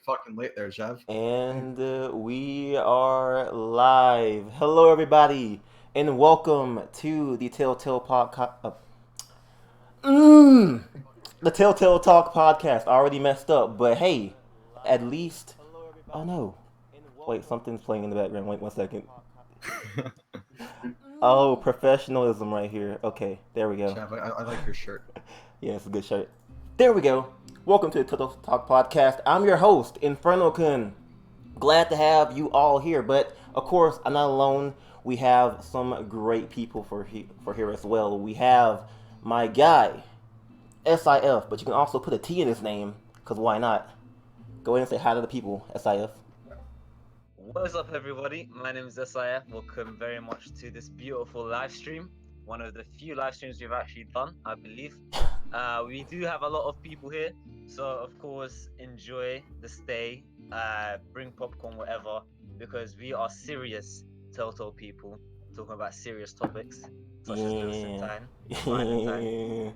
fucking late there, Jeff. And we are live. Hello, everybody, and welcome to the Telltale podcast. The Telltale Talk podcast. I already messed up, but hey, at least. Oh no! Wait, something's playing in the background. Wait 1 second. Oh, professionalism right here. Okay, there we go. Jeff, I like your shirt. Yeah, it's a good shirt. There we go. Welcome to the Telltale Talk podcast. I'm your host, InfernoKun. Glad to have you all here, but of course, I'm not alone. We have some great people for here as well. We have my guy, SIF, but you can also put a T in his name, because why not? Go ahead and say hi to the people, SIF. What is up, everybody? My name is SIF. Welcome very much to this beautiful live stream. One of the few live streams we've actually done, I believe. We do have a lot of people here, so of course, enjoy the stay. Bring popcorn, whatever, because we are serious Telltale people talking about serious topics such as Yeah. Clementine, Valentine.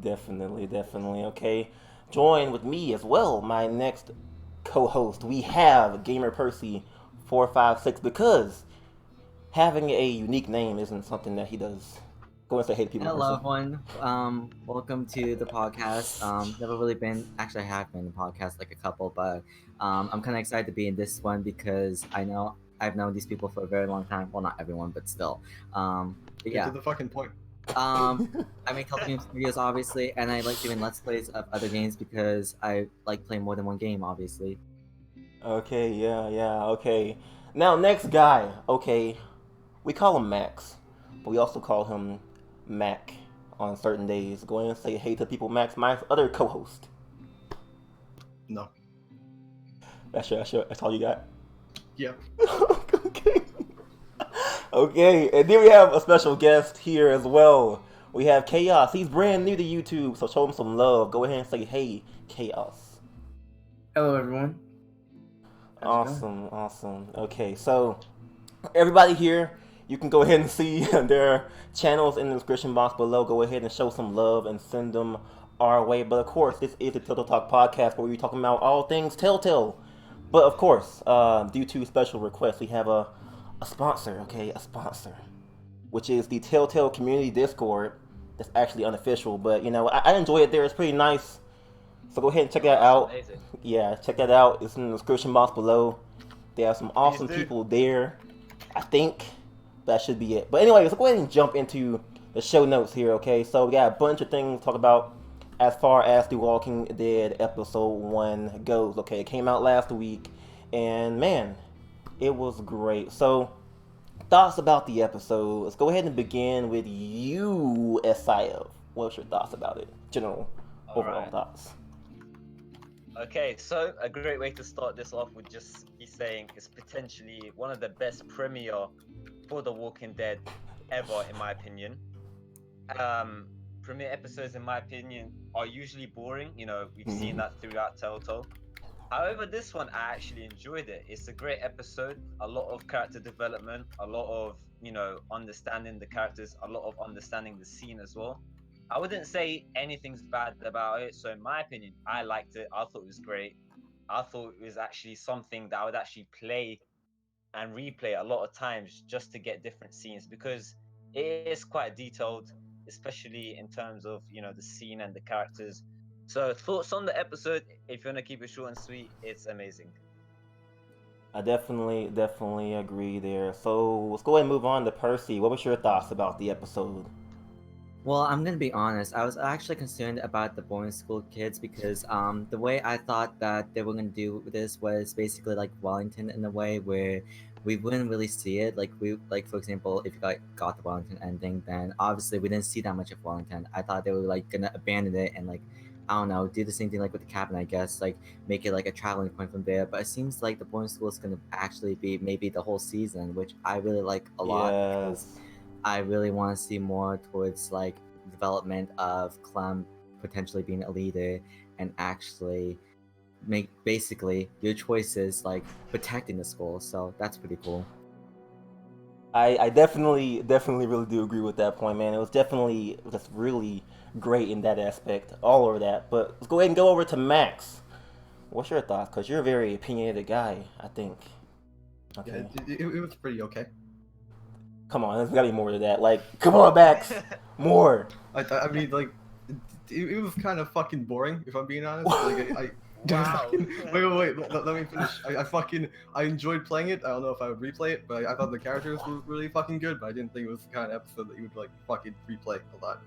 Definitely. Okay. Join with me as well, my next co-host. We have Gamer Percy 456 because having a unique name isn't something that he does. Go and say hey to people, Hello, Percy. everyone. Welcome to the podcast. Never really been. Actually, I have been in the podcast like a couple, but I'm kind of excited to be in this one because I know I've known these people for a very long time. Well, not everyone, but still. But Get yeah. to the fucking point. I make Telltale games videos, obviously, and I like doing let's plays of other games because I like playing more than one game, obviously. Okay, yeah, okay. Now, next guy, okay, we call him Max, but we also call him Mac on certain days. Go ahead and say hey to people, Max, my other co-host. No. That's all you got? Yeah. Okay. Okay, and then we have a special guest here as well. We have Chaos. He's brand new to YouTube, so show him some love. Go ahead and say hey, Chaos. Hello, everyone. Awesome. Okay, so everybody here, you can go ahead and see their channels in the description box below. Go ahead and show some love and send them our way. But of course, this is the Telltale Talk podcast where we're talking about all things Telltale. But of course, due to special requests, we have a sponsor, okay? A sponsor, which is the Telltale Community Discord. That's actually unofficial, but I enjoy it there. It's pretty nice. So go ahead and check that out. Amazing. Yeah, check that out. It's in the description box below. They have some awesome do. people there. I think that should be it. But anyway, let's go ahead and jump into the show notes here, okay? So we got a bunch of things to talk about as far as The Walking Dead episode 1 goes. Okay, it came out last week, and man, it was great. So, thoughts about the episode. Let's go ahead and begin with you, SIF. What's your thoughts about it? General, overall Alright. thoughts. Okay, so a great way to start this off would just be saying it's potentially one of the best premiere for The Walking Dead ever, in my opinion. Premiere episodes, in my opinion, are usually boring. We've seen that throughout Telltale. However, this one, I actually enjoyed it. It's a great episode, a lot of character development, a lot of, understanding the characters, a lot of understanding the scene as well. I wouldn't say anything's bad about it. So in my opinion, I liked it. I thought it was great. I thought it was actually something that I would actually play and replay a lot of times just to get different scenes because it is quite detailed, especially in terms of, the scene and the characters. So thoughts on the episode, if you want to keep it short and sweet, it's amazing. I definitely agree there. So let's go ahead and move on to Percy. What was your thoughts about the episode? Well, I'm gonna be honest. I was actually concerned about the boarding school kids because the way I thought that they were gonna do this was basically like Wellington in a way where we wouldn't really see it. Like for example, if you got the Wellington ending, then obviously we didn't see that much of Wellington. I thought they were like gonna abandon it and like I don't know, do the same thing like with the cabin, I guess, like make it like a traveling point from there. But it seems like the boarding school is gonna actually be maybe the whole season, which I really like a lot because Yes. I really want to see more towards like development of Clem potentially being a leader and actually make basically your choices like protecting the school. So that's pretty cool. I definitely really do agree with that point, man. It was definitely just really great in that aspect, all over that. But let's go ahead and go over to Max. What's your thoughts? Because you're a very opinionated guy, I think. Okay. Yeah, it was pretty okay. Come on, there's gotta be more to that. Like, come on, Max! More! I mean, like, it was kind of fucking boring, if I'm being honest. Like, Wow. wait, let me finish. I enjoyed playing it. I don't know if I would replay it, but I thought the characters were really fucking good, but I didn't think it was the kind of episode that you would, like, fucking replay a lot,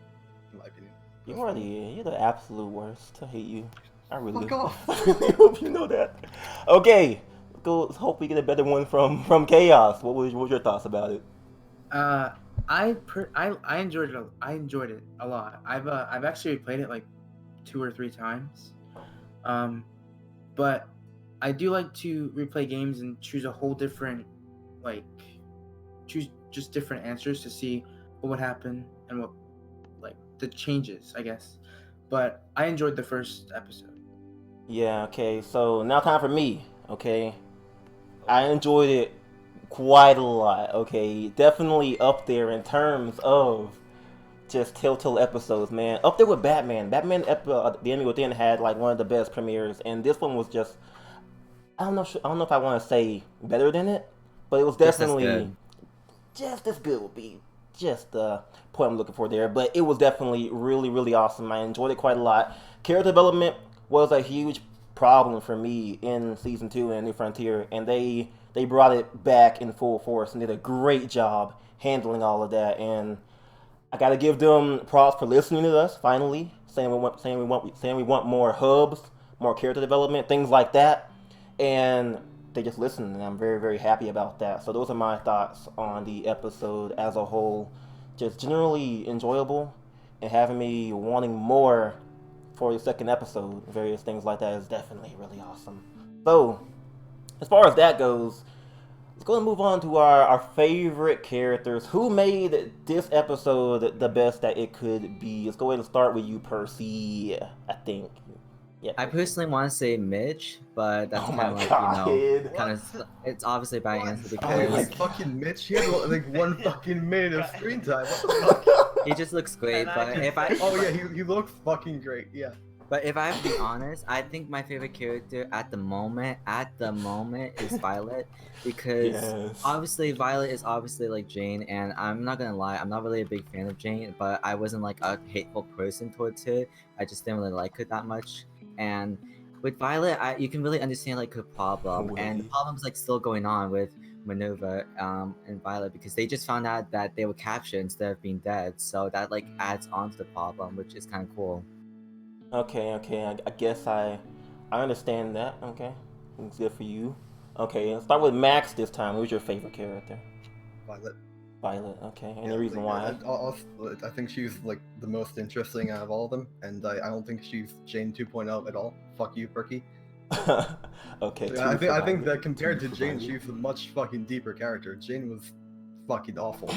in my opinion. You're the absolute worst. I hate you. I really Fuck off. I really hope you know that. Okay, let's hope we get a better one from Chaos. What was your thoughts about it? I enjoyed it. I enjoyed it a lot. I've actually played it like 2 or 3 times. But I do like to replay games and choose a whole different, choose just different answers to see what would happen and what, the changes, I guess. But I enjoyed the first episode. Yeah, okay, so now time for me, okay? I enjoyed it quite a lot, okay? Definitely up there in terms of just Telltale episodes, man. Up there with Batman. The Enemy Within had like one of the best premieres, and this one was just I don't know if I want to say better than it, but it was definitely just as good would be just the point I'm looking for there. But it was definitely really, really awesome. I enjoyed it quite a lot. Character development was a huge problem for me in season 2 and New Frontier, and they brought it back in full force and did a great job handling all of that. And I gotta give them props for listening to us finally, saying we want more hubs, more character development, things like that, and they just listened, and I'm very, very happy about that. So those are my thoughts on the episode as a whole. Just generally enjoyable, and having me wanting more for the second episode, various things like that is definitely really awesome. So, as far as that goes, let's go and move on to our favorite characters. Who made this episode the best that it could be? Let's go ahead and start with you, Percy, I think. Yeah, I personally want to say Mitch, but that's Oh kind my of God. it's obviously by answer Oh, like because fucking Mitch, he had like 1 fucking minute of screen time. What the fuck? he just looks great. And I But can- if I Oh yeah, he looks fucking great. Yeah. But if I have to be honest, I think my favorite character at the moment is Violet, because Yes. obviously Violet is obviously like Jane, and I'm not gonna lie, I'm not really a big fan of Jane, but I wasn't like a hateful person towards her. I just didn't really like her that much. And with Violet, you can really understand like her problem, and the Really? problem's like still going on with Minerva and Violet because they just found out that they were captured instead of being dead. So that like adds on to the problem, which is kind of cool. Okay, I guess I understand that. Okay, it's good for you. Okay, let's start with Max this time. Who's your favorite character? Violet. Violet. Okay, any Yeah, reason like, why? I think she's like the most interesting out of all of them, and I don't think she's Jane 2.0 at all. Fuck you, Perky. Okay, Yeah, I think Violet. that compared to Two for Jane, Violet. she's a much fucking deeper character. Jane was fucking awful.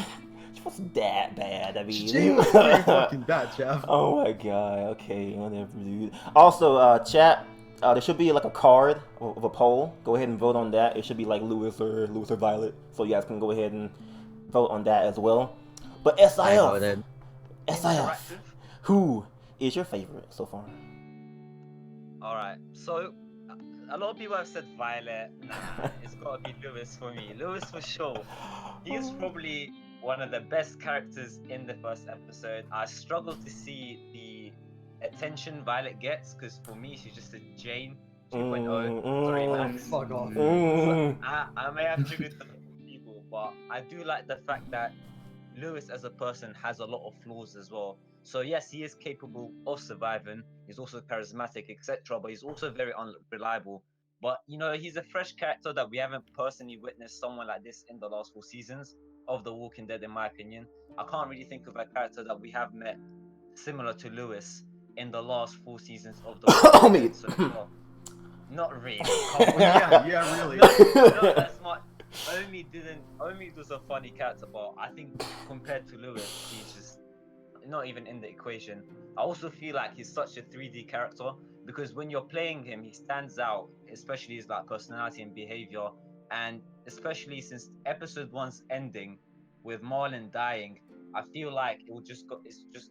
She wasn't that bad. I mean, Jane was pretty fucking bad, Jeff. Oh my god. Okay, whatever, dude. Also, chat. There should be like a card of a poll. Go ahead and vote on that. It should be like Lewis or Violet. So you guys can go ahead and vote on that as well. But I SIF, voted. SIF, who is your favorite so far? All right. So a lot of people have said Violet. Nah, it's gotta be Lewis for me. Lewis for sure. He's probably one of the best characters in the first episode. I struggle to see the attention Violet gets because for me she's just a Jane 2.0. Sorry, Max. Fuck off. I may have triggered some people, but I do like the fact that Lewis as a person has a lot of flaws as well. So yes, he is capable of surviving. He's also charismatic, etc. But he's also very unreliable. But you know, he's a fresh character that we haven't personally witnessed someone like this in the last 4 seasons of The Walking Dead, in my opinion. I can't really think of a character that we have met similar to Lewis in the last 4 seasons of The Walking Dead. So not really. Come on. Yeah, really. No, that's not. Omi was a funny character, but I think compared to Lewis, he's just not even in the equation. I also feel like he's such a 3D character because when you're playing him, he stands out, especially his like personality and behavior, and especially since episode 1's ending with Marlon dying, I feel like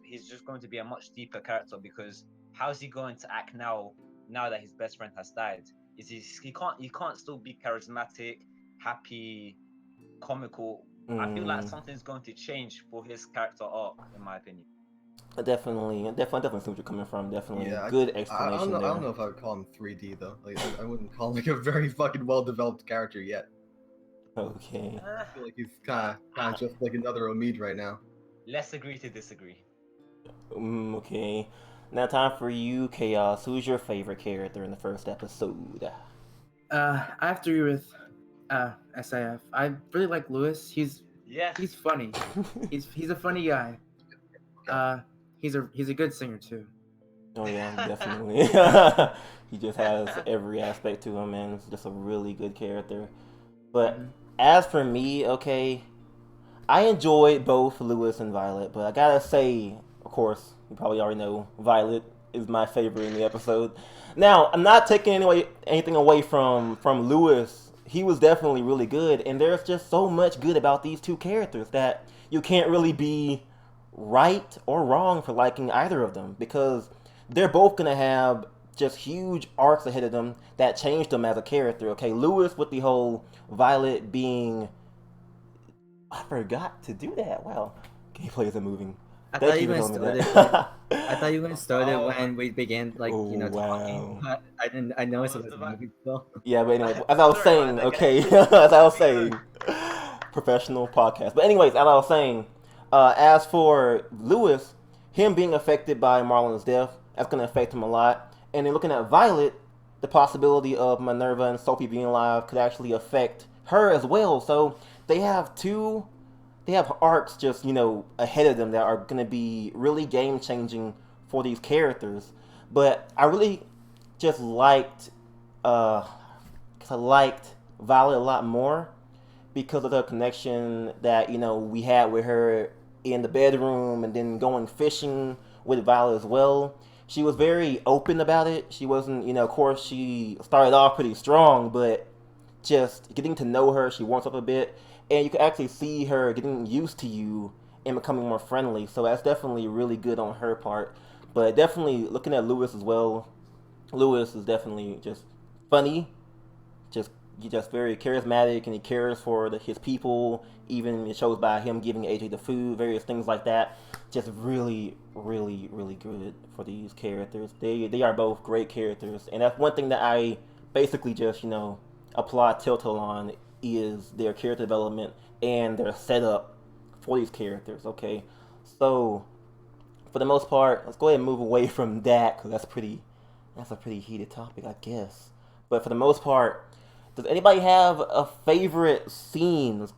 he's just going to be a much deeper character because how's he going to act now now that his best friend has died, is he can't still be charismatic, happy, comical. I feel like something's going to change for his character arc, in my opinion. Definitely see what you're coming from. Definitely, Yeah, good I explanation don't know. there. I don't know if I would call him 3D though. Like I wouldn't call him like a very fucking well developed character yet. Okay. I feel like he's kind of just like another Omid right now. Let's agree to disagree. Okay. Now time for you, Chaos. Who's your favorite character in the first episode? I have to agree with SIF. I really like Lewis. He's Yes. funny. He's a funny guy. He's a good singer too. Oh yeah, definitely. He just has every aspect to him, and it's just a really good character. But as for me, okay, I enjoyed both Lewis and Violet, but I gotta say, of course, you probably already know, Violet is my favorite in the episode. Now, I'm not taking anything away from Lewis. He was definitely really good, and there's just so much good about these two characters that you can't really be right or wrong for liking either of them, because they're both gonna have just huge arcs ahead of them that changed them as a character. Okay, Lewis with the whole Violet being, I forgot to do that. Wow, gameplay isn't moving. I Thank thought you for were gonna telling me start that. it. I thought you were gonna start it Oh. when we began, like, Oh, talking. wow. But I didn't. I noticed it was was about- moving still. Yeah, but anyway, as I was Sorry saying, about that, okay, guys. as I was saying, professional podcast. But anyways, as I was saying, as for Lewis, him being affected by Marlon's death, that's going to affect him a lot. And then looking at Violet, the possibility of Minerva and Sophie being alive could actually affect her as well. So they have arcs just, ahead of them that are going to be really game changing for these characters. But I really just liked, cause I liked Violet a lot more because of the connection that we had with her in the bedroom, and then going fishing with Violet as well. She was very open about it. She wasn't, of course, she started off pretty strong, but just getting to know her, she warms up a bit, and you can actually see her getting used to you and becoming more friendly. So that's definitely really good on her part. But definitely looking at Lewis as well. Lewis is definitely just funny, he's just very charismatic, and he cares for his people. Even it shows by him giving AJ the food, various things like that. Just really, really, really good for these characters. They are both great characters, and that's one thing that I basically just applaud Telltale on, is their character development and their setup for these characters. Okay, so for the most part, let's go ahead and move away from that, because that's a pretty heated topic, I guess. But for the most part, does anybody have a favorite scene? Let's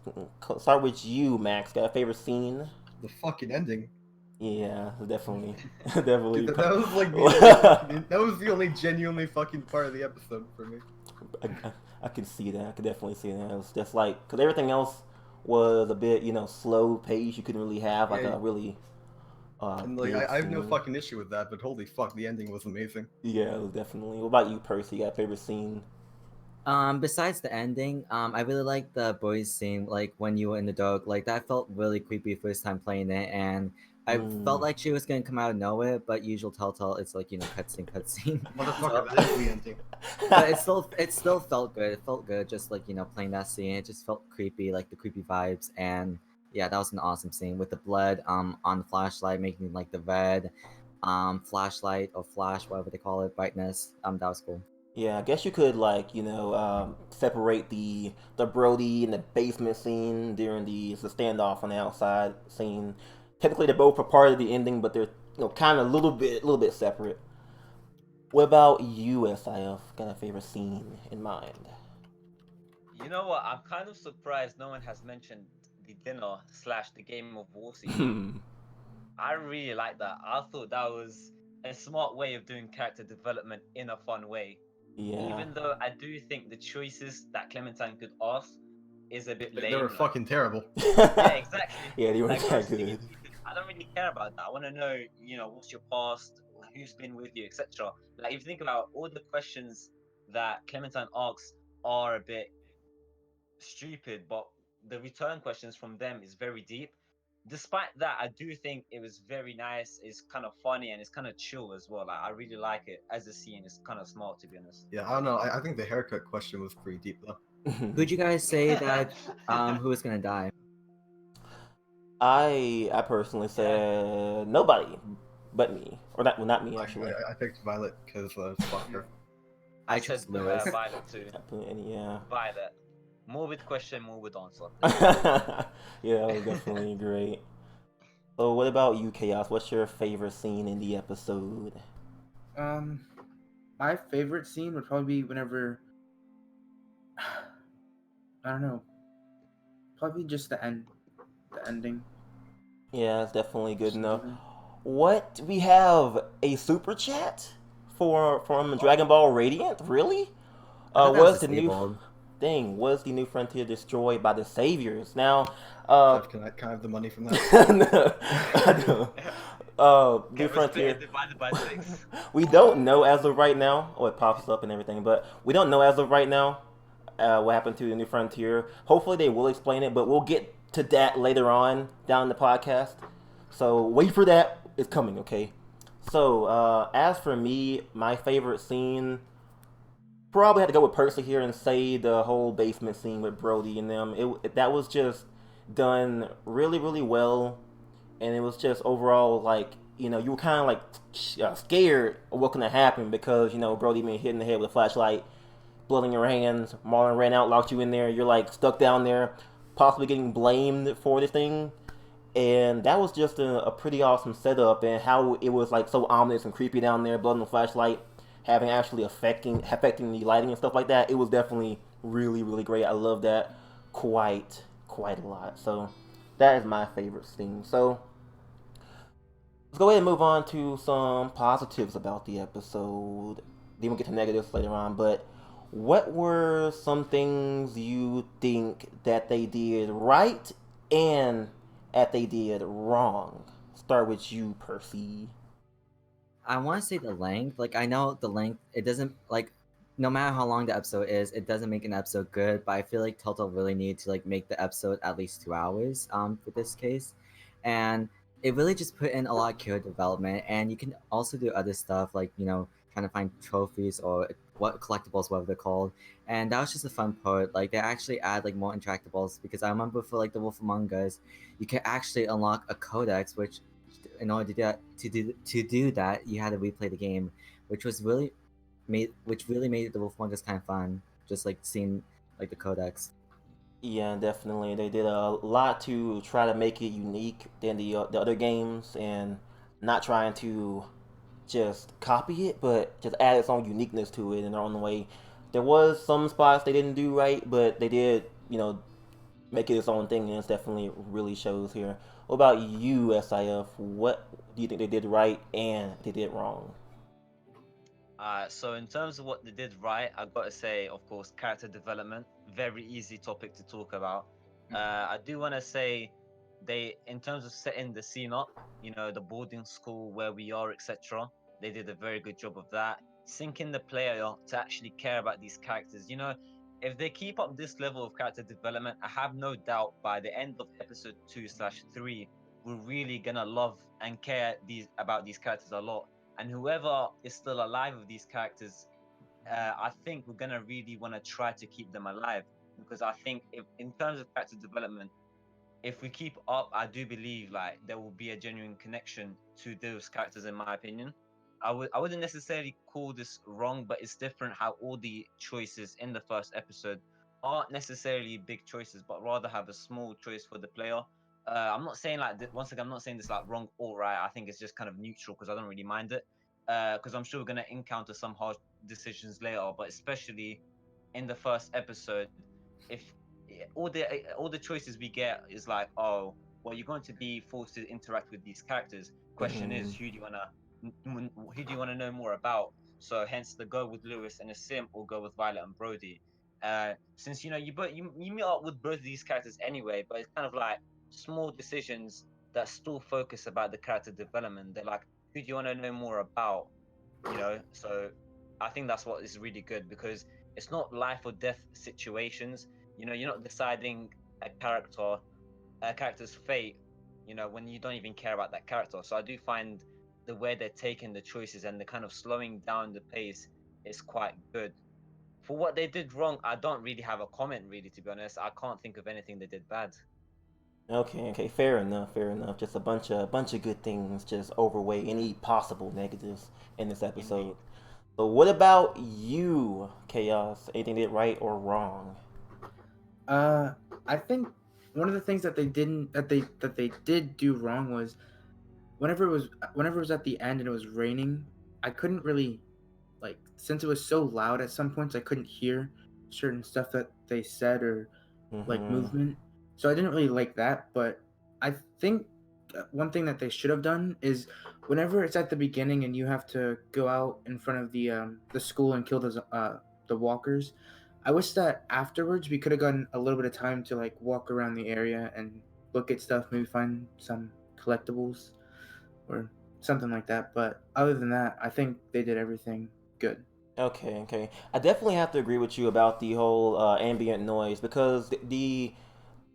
start with you, Max. Got a favorite scene? The fucking ending. Yeah, definitely, definitely. Dude, that was like that was the only genuinely fucking part of the episode for me. I can see that. I can definitely see that. It was just like, because everything else was a bit, slow pace. You couldn't really have like Yeah. a really. And like big I have no scene. fucking issue with that, but holy fuck, the ending was amazing. Yeah, it was definitely. What about you, Percy? You got a favorite scene? Besides the ending, I really like the boys scene, like when you were in the dog, like that felt really creepy first time playing it, and I felt like she was gonna come out of nowhere, but usual Telltale, it's like cutscene. Motherfucker, that is the ending. But it still felt good. It felt good, just like playing that scene. It just felt creepy, like the creepy vibes, and yeah, that was an awesome scene with the blood on the flashlight, making like the red flashlight or flash, whatever they call it, brightness. That was cool. Yeah, I guess you could separate the Brody and the basement scene during the standoff on the outside scene. Technically, they're both a part of the ending, but they're kind of a little bit separate. What about you, SIF? Got a favorite scene in mind? You know what? I'm kind of surprised no one has mentioned the dinner / the game of war scene. I really like that. I thought that was a smart way of doing character development in a fun way. Yeah. Even though I do think the choices that Clementine could ask is a bit lame. They were like- fucking terrible. Yeah, exactly. Yeah, they weren't Like, that first thing good. is, I don't really care about that. I want to know, what's your past, who's been with you, etc. Like, if you think about all the questions that Clementine asks are a bit stupid, but the return questions from them is very deep. despite that, I do think it was very nice. It's kind of funny and it's kind of chill as well. Like, I really like it as a scene. It's kind of smart, to be honest. Yeah, I don't know. I think the haircut question was pretty deep though. Who'd you guys say that who was gonna die? I personally said nobody but me, or not me actually. I picked Violet because fuck her. I chose said Lewis. Violet too. Yeah. Violet. Morbid question, morbid answer. Yeah, that was definitely great. So, what about you, Chaos? What's your favorite scene in the episode? My favorite scene would probably be whenever I don't know, probably just the ending. Yeah, it's definitely good Just enough. leaving. What? We have a super chat from Dragon Ball Radiant? Really? I thought that Was was the new disabled. thing? Was the new frontier destroyed by the saviors? Now, Jeff, can I have the money from that? no, I know. New It was split frontier. and divided by 6. We don't know as of right now. Oh, it pops up and everything, but we don't know as of right now what happened to the new frontier. Hopefully, they will explain it, but we'll get to that later on down the podcast. So wait for that. It's coming, okay? So as for me, my favorite scene probably had to go with Percy here and say the whole basement scene with Brody and them. That was just done really, really well, and it was just overall like you were kind of like scared of what's gonna happen because Brody being hit in the head with a flashlight, blood in your hands. Marlon ran out, locked you in there. You're like stuck down there, possibly getting blamed for this thing. And that was just a pretty awesome setup, and how it was like so ominous and creepy down there, blood in the flashlight, having actually affecting the lighting and stuff like that. It was definitely really, really great. I love that quite a lot. So that is my favorite scene. So let's go ahead and move on to some positives about the episode. Then we'll get to negatives later on. But what were some things you think that they did right and that they did wrong? Start with you, Percy. I want to say the length. Like, I know the length. It doesn't like, no matter how long the episode is, it doesn't make an episode good. But I feel like Telltale really need to like make the episode at least 2 hours. For this case, and it really just put in a lot of character development. And you can also do other stuff like trying to find trophies or what collectibles, whatever they're called. And that was just a fun part. Like they actually add like more interactables because I remember for like the Wolf Among Us, you can actually unlock a codex, which in order to do that, you had to replay the game, which really made the Wolf Among Us kind of fun. Just like seeing like the codex. Yeah, definitely. They did a lot to try to make it unique than the other games, and not trying to just copy it, but just add its own uniqueness to it in their own way. There was some spots they didn't do right, but they did, make it its own thing, and it's definitely really shows here. What about you, SIF? What do you think they did right and they did wrong? So in terms of what they did right, I've got to say, of course, character development, very easy topic to talk about. I do want to say in terms of setting the scene up, the boarding school where we are, etc. They did a very good job of that. Sinking the player to actually care about these characters. If they keep up this level of character development, I have no doubt by the end of episode 2/3, we're really gonna love and care about these characters a lot. And whoever is still alive with these characters, I think we're gonna really want to try to keep them alive, because I think if in terms of character development, if we keep up, I do believe like there will be a genuine connection to those characters. In my opinion, I wouldn't necessarily call this wrong, but it's different how all the choices in the first episode aren't necessarily big choices, but rather have a small choice for the player. I'm not saying like once again, I'm not saying this like wrong or right. I think it's just kind of neutral because I don't really mind it. Because I'm sure we're gonna encounter some harsh decisions later, but especially in the first episode, if all the choices we get is like, oh, well, you're going to be forced to interact with these characters. Question is, Mhm. who do you wanna know more about? So hence the go with Lewis and a Sim, or go with Violet and Brody. Since you meet up with both of these characters anyway, but it's kind of like small decisions that still focus about the character development. They're like, who do you want to know more about? So I think that's what is really good, because it's not life or death situations. You're not deciding a character's fate, you know, when you don't even care about that character. So I do find the way they're taking the choices and the kind of slowing down the pace is quite good. For what they did wrong, I don't really have a comment, really, to be honest. I can't think of anything they did bad. Okay, fair enough, fair enough. Just a bunch of good things just overweigh any possible negatives in this episode. Indeed. So what about you, Chaos? Anything they did right or wrong? I think one of the things that they did do wrong was whenever it was at the end and it was raining, I couldn't really, like, since it was so loud at some points I couldn't hear certain stuff that they said or like Mm-hmm. movement. So I didn't really like that, but I think one thing that they should have done is whenever it's at the beginning and you have to go out in front of the school and kill the walkers, I wish that afterwards we could have gotten a little bit of time to like walk around the area and look at stuff, maybe find some collectibles or something like that. But other than that, I think they did everything good. Okay. I definitely have to agree with you about the whole ambient noise because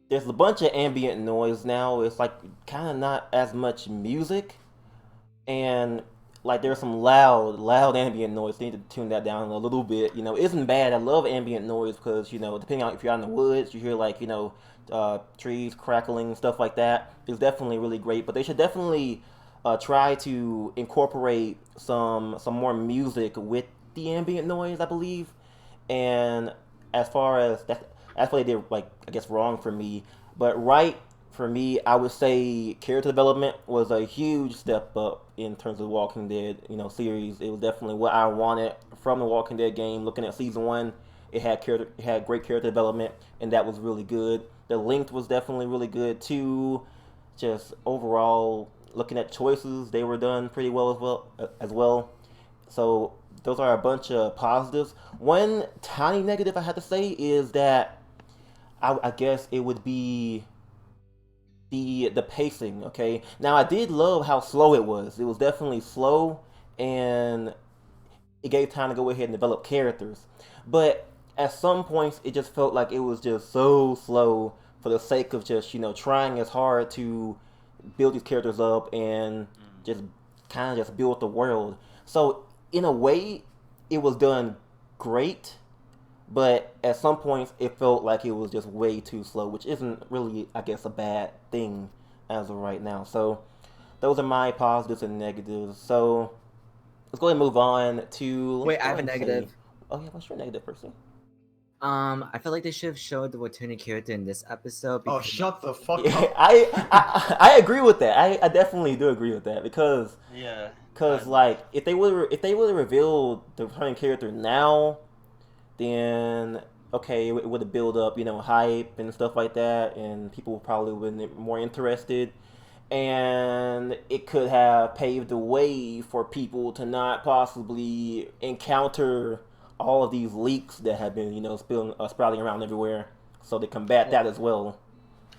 there's a bunch of ambient noise now. It's like kind of not as much music, and like there's some loud ambient noise. They need to tune that down a little bit. You know, it isn't bad. I love ambient noise because you know, depending on if you're out in the woods, you hear like trees crackling, stuff like that. It's definitely really great. But they should definitely try to incorporate some more music with the ambient noise, I believe. And as far as that's what they did, like I guess wrong for me. But right for me, I would say character development was a huge step up in terms of the Walking Dead, series. It was definitely what I wanted from the Walking Dead game. Looking at season one, it had great character development, and that was really good. The length was definitely really good too. Just overall, looking at choices, they were done pretty well. So those are a bunch of positives. One tiny negative I had to say is that I guess it would be the pacing. Okay, now I did love how slow it was. It was definitely slow, and it gave time to go ahead and develop characters. But at some points, it just felt like it was just so slow for the sake of just trying as hard to build these characters up and just kind of just build the world. So in a way, it was done great, but at some points it felt like it was just way too slow, which isn't really, I guess, a bad thing as of right now. So those are my positives and negatives. So let's go ahead and move on to. Wait, I have a negative. Oh yeah, what's your negative, Percy? I feel like they should have showed the returning character in this episode. Oh, Because... shut the fuck Yeah, up. I agree with that. I definitely do agree with that because Yeah. like if they would have revealed the returning character now, then okay, it would have built up hype and stuff like that, and people probably would have been more interested, and it could have paved the way for people to not possibly encounter all of these leaks that have been sprouting around everywhere, so they combat that as well.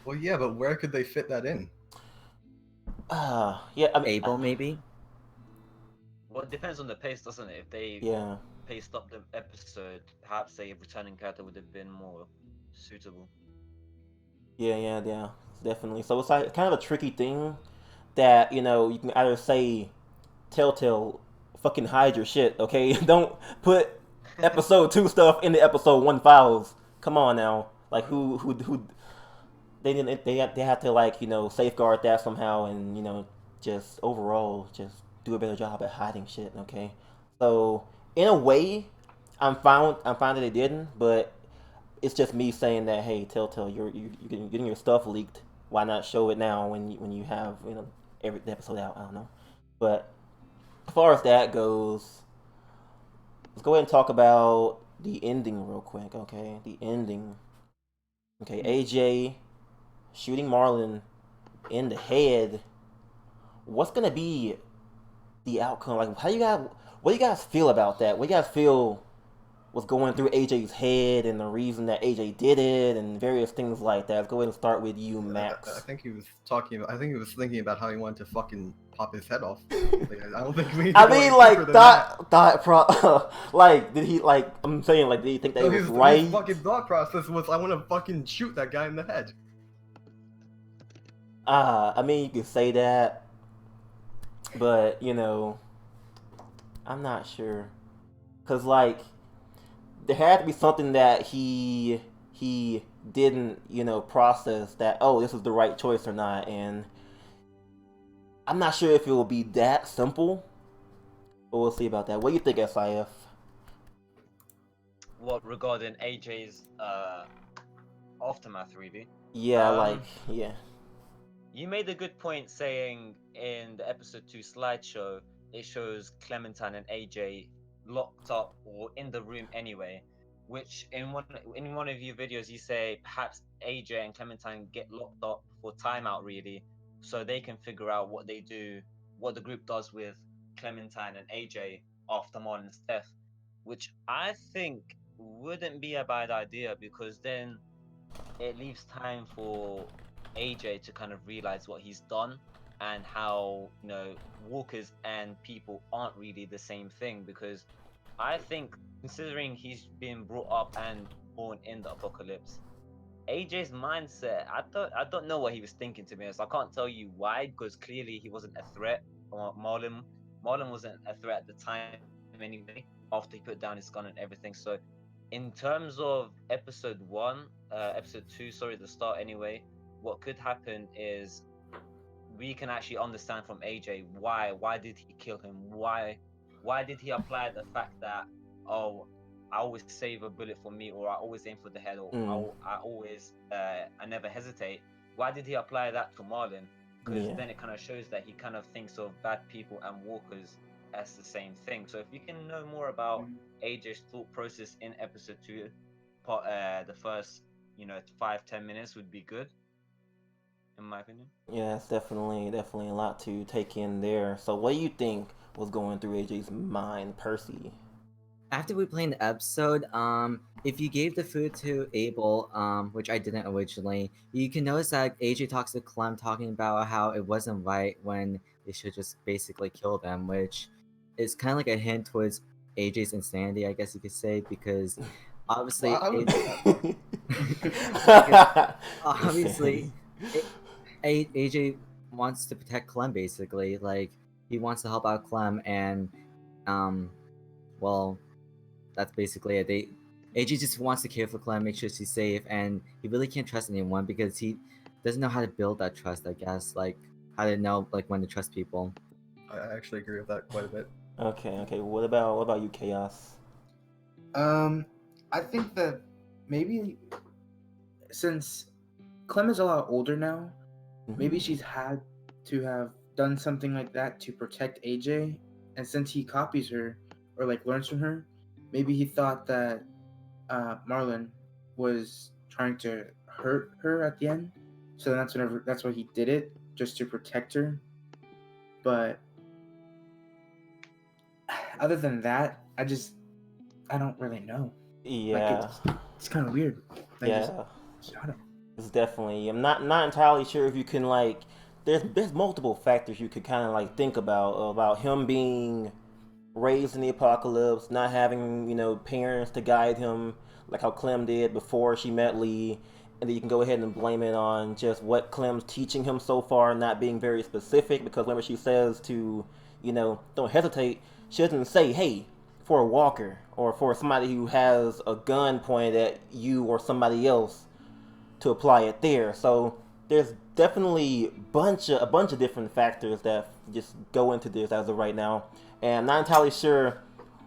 Well, yeah, but where could they fit that in? Yeah, I mean, Abel, maybe? Well, it depends on the pace, doesn't it? If they yeah. paced up the episode, perhaps a returning character would have been more suitable. Yeah, definitely. So it's like kind of a tricky thing that you can either say, Telltale, fucking hide your shit, okay? Don't put episode 2 stuff in the episode 1 files. Come on now, like who they have to like safeguard that somehow, and just overall just do a better job at hiding shit, okay? So in a way, I'm fine that they didn't, but it's just me saying that, hey, Telltale, you're getting your stuff leaked. Why not show it now when you have every episode out? I don't know, but as far as that goes, let's go ahead and talk about the ending real quick, okay? The ending. Okay, AJ shooting Marlon in the head. What's gonna be the outcome? Like, what do you guys feel about that? What do you guys feel was going through AJ's head and the reason that AJ did it and various things like that? Let's go ahead and start with you, Max. I think he was thinking about how he wanted to fucking pop his head off. I don't think we need to I go mean, any like, deeper than that. like, did he, like, I'm saying, like, did he think that No, it was his right? fucking thought process was, I want to fucking shoot that guy in the head. I mean, you could say that, but I'm not sure, cause like there had to be something that he didn't process that, oh, this is the right choice or not, and I'm not sure if it will be that simple, but we'll see about that. What do you think, SIF? What regarding AJ's aftermath, really? Yeah, like, Um, yeah. you made a good point saying in the episode 2 slideshow, it shows Clementine and AJ locked up or in the room anyway. Which in one of your videos you say perhaps AJ and Clementine get locked up for timeout, really, so they can figure out what they do, what the group does with Clementine and AJ after Marlon's death, which I think wouldn't be a bad idea, because then it leaves time for AJ to kind of realize what he's done, and how walkers and people aren't really the same thing. Because I think, considering he's been brought up and born in the apocalypse, AJ's mindset, I don't know what he was thinking, to be honest. I can't tell you why, because clearly he wasn't a threat. Marlon wasn't a threat at the time anyway, after he put down his gun and everything. So in terms of episode 2, sorry, the start anyway, what could happen is we can actually understand from AJ why did he kill him? Why did he apply the fact that, oh, I always save a bullet for me, or I always aim for the head, or I never hesitate? Why did he apply that to Marlon? Because then it kind of shows that he kind of thinks of bad people and walkers as the same thing. So if you can know more about AJ's thought process in episode 2, the first 5-10 minutes would be good, in my opinion. Yeah, it's definitely a lot to take in there. So what do you think was going through AJ's mind, Percy? After we played the episode, if you gave the food to Abel, which I didn't originally, you can notice that AJ talks to Clem talking about how it wasn't right when they should just basically kill them, which is kind of like a hint towards AJ's insanity, I guess you could say, because obviously, Well, I wouldn't say that though. because obviously, AJ wants to protect Clem. Basically, like he wants to help out Clem, and well, that's basically it. AJ just wants to care for Clem, make sure she's safe, and he really can't trust anyone because he doesn't know how to build that trust. I guess, like how to know like when to trust people. I actually agree with that quite a bit. Okay. What about you, Chaos? I think that maybe since Clem is a lot older now, maybe she's had to have done something like that to protect AJ, and since he copies her or like learns from her, maybe he thought that Marlon was trying to hurt her at the end, so that's why he did it, just to protect her. But other than that, I don't really know. Yeah. Like it's kind of weird. Like, Yeah. I don't. It's definitely. I'm not entirely sure if you can like. There's multiple factors you could kind of like think about him being raised in the apocalypse, not having parents to guide him like how Clem did before she met Lee, and then you can go ahead and blame it on just what Clem's teaching him so far, not being very specific. Because whenever she says to don't hesitate, she doesn't say, hey, for a walker or for somebody who has a gun pointed at you or somebody else, to apply it there. So there's definitely a bunch of different factors that just go into this as of right now, and I'm not entirely sure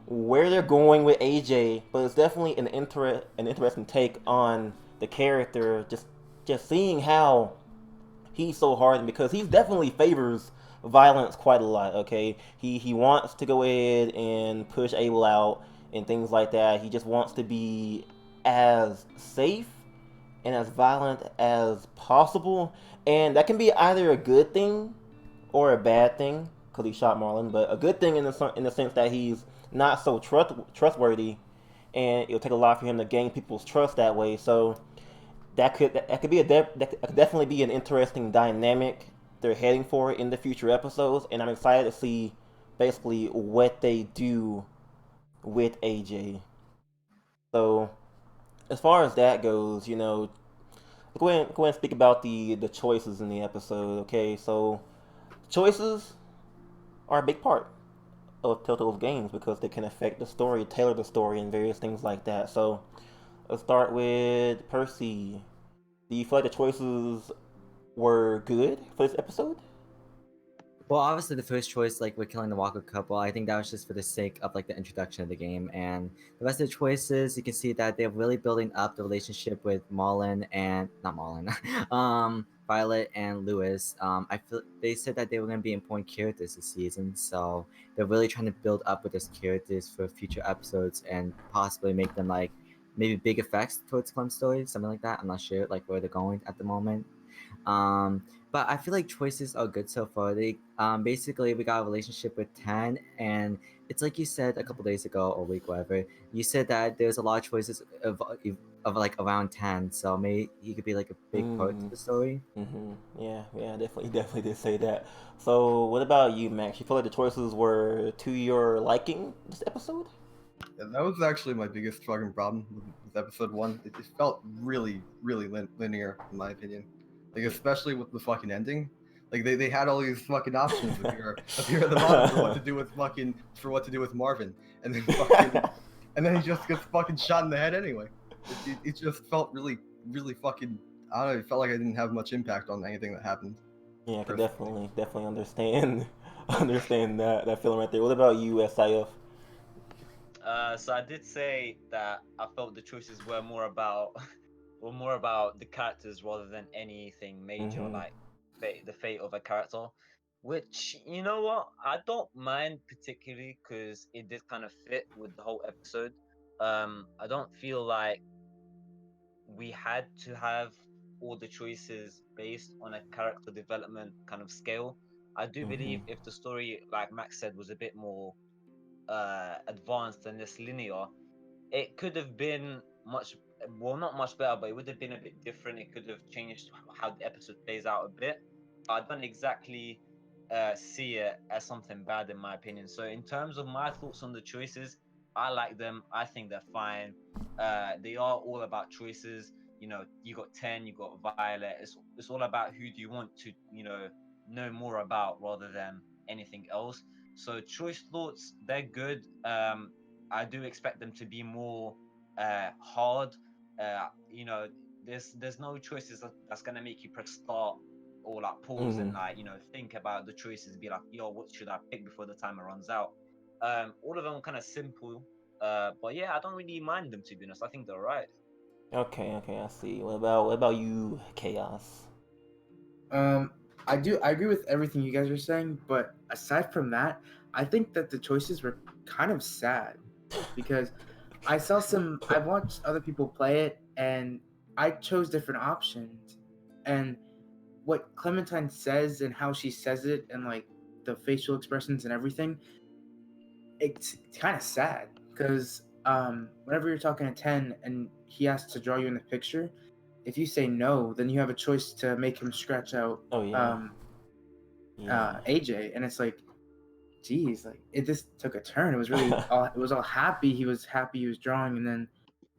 where they're going with AJ, but it's definitely an interesting take on the character. Just seeing how he's so hardened, because he definitely favors violence quite a lot. Okay, he wants to go ahead and push Abel out and things like that. He just wants to be as safe and as violent as possible, and that can be either a good thing or a bad thing because he shot Marlon. But a good thing in the sense that he's not so trustworthy, and it'll take a lot for him to gain people's trust that way. So that could be that could definitely be an interesting dynamic they're heading for in the future episodes, and I'm excited to see basically what they do with AJ. So as far as that goes, Go ahead and speak about the choices in the episode. Okay, so choices are a big part of Telltale's games because they can affect the story, tailor the story, and various things like that. So let's start with Percy. Do you feel like the choices were good for this episode? Well, obviously the first choice, like with killing the Walker couple, I think that was just for the sake of like the introduction of the game, and the rest of the choices, you can see that they're really building up the relationship with Marlon and not Marlon, Violet and Lewis. I feel they said that they were going to be important characters this season, so they're really trying to build up with those characters for future episodes and possibly make them like maybe big effects towards Clem's story, something like that. I'm not sure like where they're going at the moment. Um, but I feel like choices are good so far. They basically we got a relationship with Tan, and it's like you said a couple days ago or week whatever. You said that there's a lot of choices of like around Tan, so maybe he could be like a big part to Mm. the story. Yeah, definitely did say that. So, what about you, Max? You feel like the choices were to your liking this episode? Yeah, that was actually my biggest fucking problem with episode one. It felt really, really linear, in my opinion. Like, especially with the fucking ending. Like, they had all these fucking options appear at the bottom for what to do with Marvin, and then and then he just gets fucking shot in the head anyway. It just felt really, really fucking. I don't know. It felt like I didn't have much impact on anything that happened. Yeah, I could Personally. definitely understand understand that feeling right there. What about you, SIF? So I did say that I felt the choices were more about were more about the characters rather than anything major, Mm-hmm. like the fate of a character. Which, you know what, I don't mind particularly because it did kind of fit with the whole episode. I don't feel like we had to have all the choices based on a character development kind of scale. I do Mm-hmm. believe if the story, like Max said, was a bit more advanced and less linear, it could have been much, well, not much better, but it would have been a bit different. It could have changed how the episode plays out a bit. I don't exactly see it as something bad in my opinion. So in terms of my thoughts on the choices, I like them. I think they're fine. They are all about choices. You know, you got 10, you got Violet. It's all about who do you want to, know more about rather than anything else. So choice thoughts, they're good. I do expect them to be more hard. You know, there's no choices that's gonna make you press start or like pause Mm-hmm. and like think about the choices, be like, yo, what should I pick before the timer runs out? All of them are kind of simple. But yeah, I don't really mind them to be honest. I think they're right. Okay, I see. What about you, Chaos? Um, I agree with everything you guys are saying, but aside from that, I think that the choices were kind of sad because I watched other people play it and I chose different options. And what Clementine says and how she says it and like the facial expressions and everything, it's kind of sad because whenever you're talking to 10 and he has to draw you in the picture, if you say no, then you have a choice to make him scratch out Oh yeah, yeah. AJ, and it's like, geez, like it just took a turn. It was really it was all happy. He was happy he was drawing, and then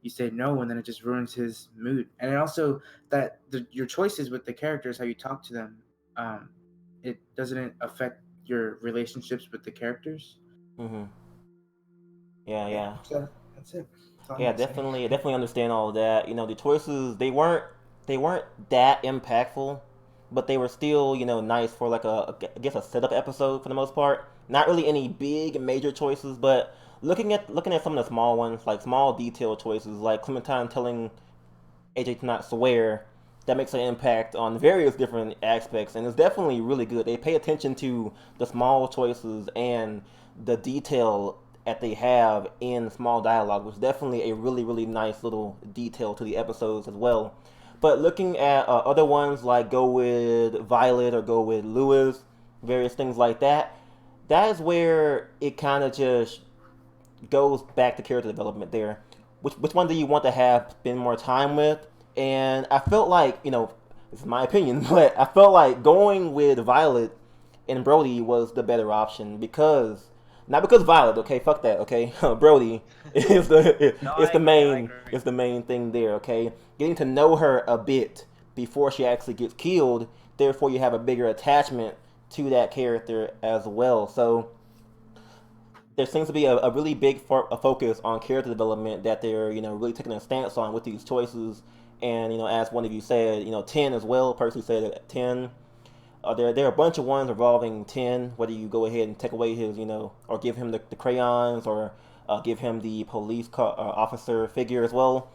you say no, and then it just ruins his mood. And it also that your choices with the characters, how you talk to them, um, it doesn't affect your relationships with the characters. Mm-hmm. Yeah, Yeah, yeah. so that's it. That's all I'm Yeah, gonna say. definitely understand all of that. You know, the choices they weren't that impactful, but they were still nice for like I guess a setup episode for the most part. Not really any big major choices, but looking at some of the small ones, like small detail choices, like Clementine telling AJ to not swear, that makes an impact on various different aspects, and it's definitely really good. They pay attention to the small choices and the detail that they have in small dialogue, which is definitely a really, really nice little detail to the episodes as well. But looking at other ones like go with Violet or go with Lewis, various things like that, that is where it kind of just goes back to character development there. Which one do you want to have spend more time with? And I felt like, this is my opinion, but I felt like going with Violet and Brody was the better option because not because Violet, okay, fuck that, okay. Brody is the No, is I the agree. I main agree. is the main thing there, okay. Getting to know her a bit before she actually gets killed. Therefore, you have a bigger attachment to that character as well. So there seems to be a really big focus on character development that they're really taking a stance on with these choices. And as one of you said, 10 as well. Percy said that 10. There are a bunch of ones involving 10. Whether you go ahead and take away his, or give him the crayons, or give him the police officer figure as well.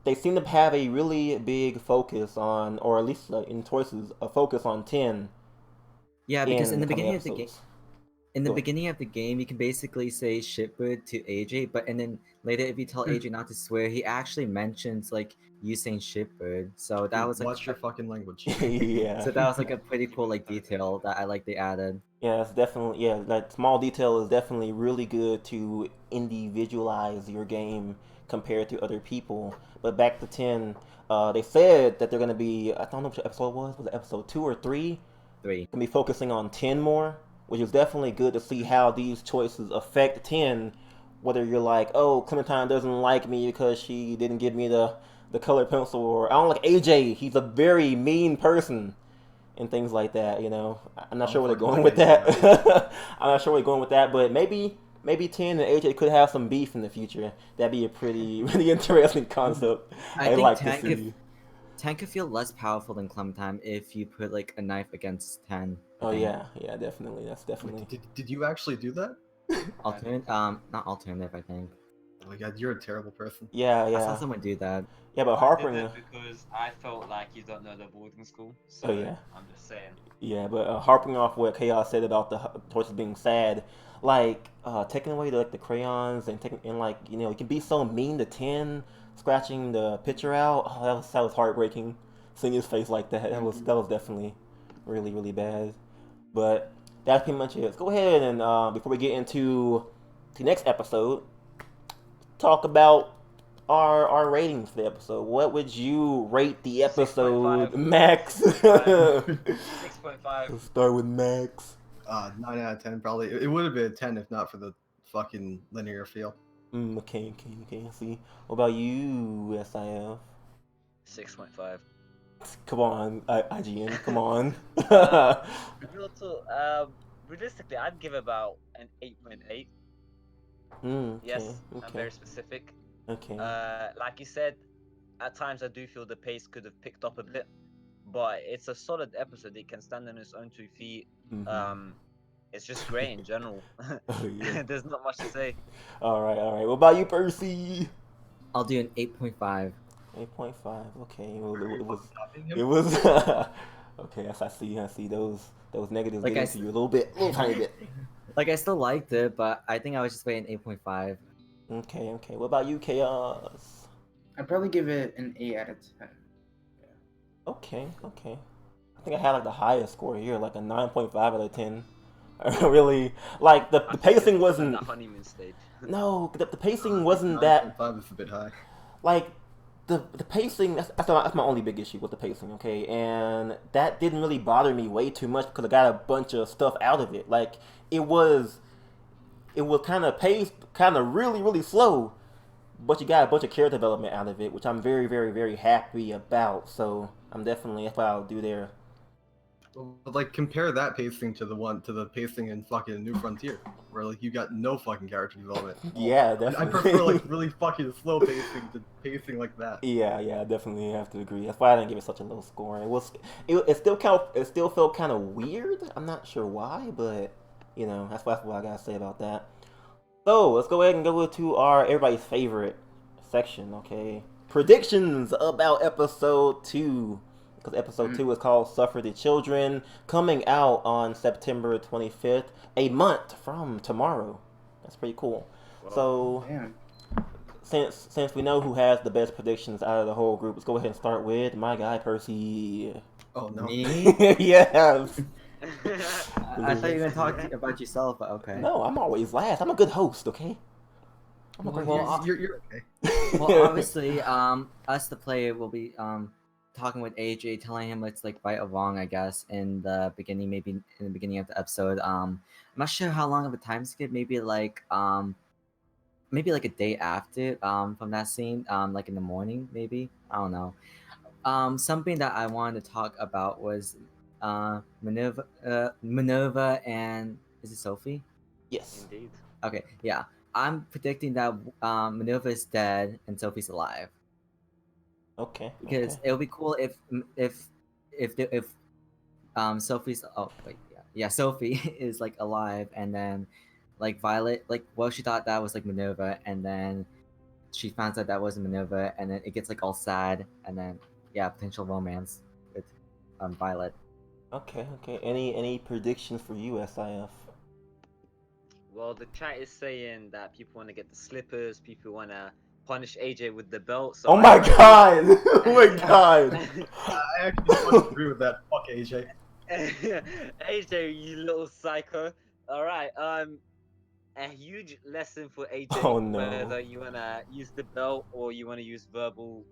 They seem to have a really big focus on, or at least in choices, a focus on 10. Yeah, because in the coming beginning of the game, episodes. in the Go ahead. beginning of the game, you can basically say shitbird to AJ, but and then later, if you tell AJ not to swear, he actually mentions like you saying shitbird. So that was like, Watch your fucking language. Yeah. so that was like a pretty cool like detail that I like they added. Yeah, it's definitely that small detail is definitely really good to individualize your game compared to other people. But back to 10, they said that they're gonna be, I don't know which episode was it episode 2 or 3? 3. Gonna be focusing on 10 more, which is definitely good to see how these choices affect 10. Whether you're like, oh, Clementine doesn't like me because she didn't give me the colored pencil, or I don't like AJ, he's a very mean person, and things like that. I'm not sure where they're going with that. I'm not sure where they're going with that, but maybe 10 and AJ could have some beef in the future. That'd be a pretty really interesting concept. I I'd think like to see. 10 could feel less powerful than Clementine if you put like a knife against 10. I Oh think. yeah, definitely. That's definitely. Did you actually do that? Not alternative. I think. Oh my god, you're a terrible person. Yeah, I saw yeah, someone do that. yeah. But I Harper. did it because I felt like you don't know the boarding school. So Oh, yeah. I'm just saying. Yeah, but harping off what Chaos said about the choices being sad, like taking away the crayons and taking and you can be so mean to 10, scratching the picture out. Oh, that was heartbreaking. Seeing his face like that, that was definitely really bad. But that's pretty much it. Let's go ahead and before we get into the next episode, talk about our ratings for the episode. What would you rate the episode, 6.5. Max? 6.5. Let's start with Max. 9 out of 10 probably. It would have been a 10 if not for the fucking linear feel. Okay. See. What about you, SIF? 6.5. Come on, IGN. Come on. Realistically, I'd give about an 8.8. Yes, I'm Okay. very specific. Okay. Like you said, at times I do feel the pace could have picked up a bit, but it's a solid episode. It can stand on its own 2 feet. Mhm. It's just great in general. Oh, yeah. There's not much to say. All right. What about you, Percy? I'll do an 8.5. 8.5. Okay. Stopping him? It was. Okay. Yes, I see those negatives Like get I into you a little tiny bit. Like I still liked it, but I think I was just playing 8.5. Okay. What about you, Chaos? I'd probably give it an 8 out of 10. Okay. I think I had like the highest score here, like a 9.5 out of 10. I really like the pacing wasn't. The honeymoon stage. No, the pacing wasn't that 9.5 is a bit high. like the pacing. That's my only big issue with the pacing. Okay, and that didn't really bother me way too much because I got a bunch of stuff out of it. Like it was kind of paced, kind of really slow, but you got a bunch of character development out of it, which I'm very happy about. So I'm definitely that's what I'll do there. But like compare that pacing to the pacing in fucking New Frontier, where like you got no fucking character development. Yeah, I definitely. prefer like really fucking slow pacing to pacing like that. Yeah, I definitely have to agree. That's why I didn't give it such a low score. It still felt kind of weird. I'm not sure why, but that's what I gotta say about that. So let's go ahead and go to our everybody's favorite section. Okay, predictions about episode 2. Because episode 2 is called Suffer the Children, coming out on September 25th, a month from tomorrow. That's pretty cool. So, Damn. since we know who has the best predictions out of the whole group, let's go ahead and start with my guy, Percy. Oh no. Me? Yes. I thought you were gonna talk about yourself, but okay. No, I'm always last. I'm a good host, okay? I'm a great Well, host. You're okay. Well, obviously, us the player will be talking with AJ, telling him it's like right or wrong, I guess, in the beginning, maybe in the beginning of the episode. I'm not sure how long of a time skip, maybe like a day after from that scene, like in the morning, maybe. I don't know. Something that I wanted to talk about was Minerva and is it Sophie? Yes. Indeed. Okay, yeah. I'm predicting that Minerva is dead and Sophie's alive Okay. because Okay. it would be cool if Sophie's yeah Sophie is like alive and then like Violet she thought that was like Minerva and then she finds out that wasn't Minerva and then it gets like all sad and then yeah potential romance with Violet. Okay. Okay. Any predictions for you, SIF? Well, the chat is saying that people want to get the slippers, people want to punish AJ with the belt. So Oh I my agree. god! Oh my god! I actually don't agree with that. Fuck AJ. AJ, you little psycho. All right. A huge lesson for AJ, Oh no. whether you wanna use the belt or you wanna use verbal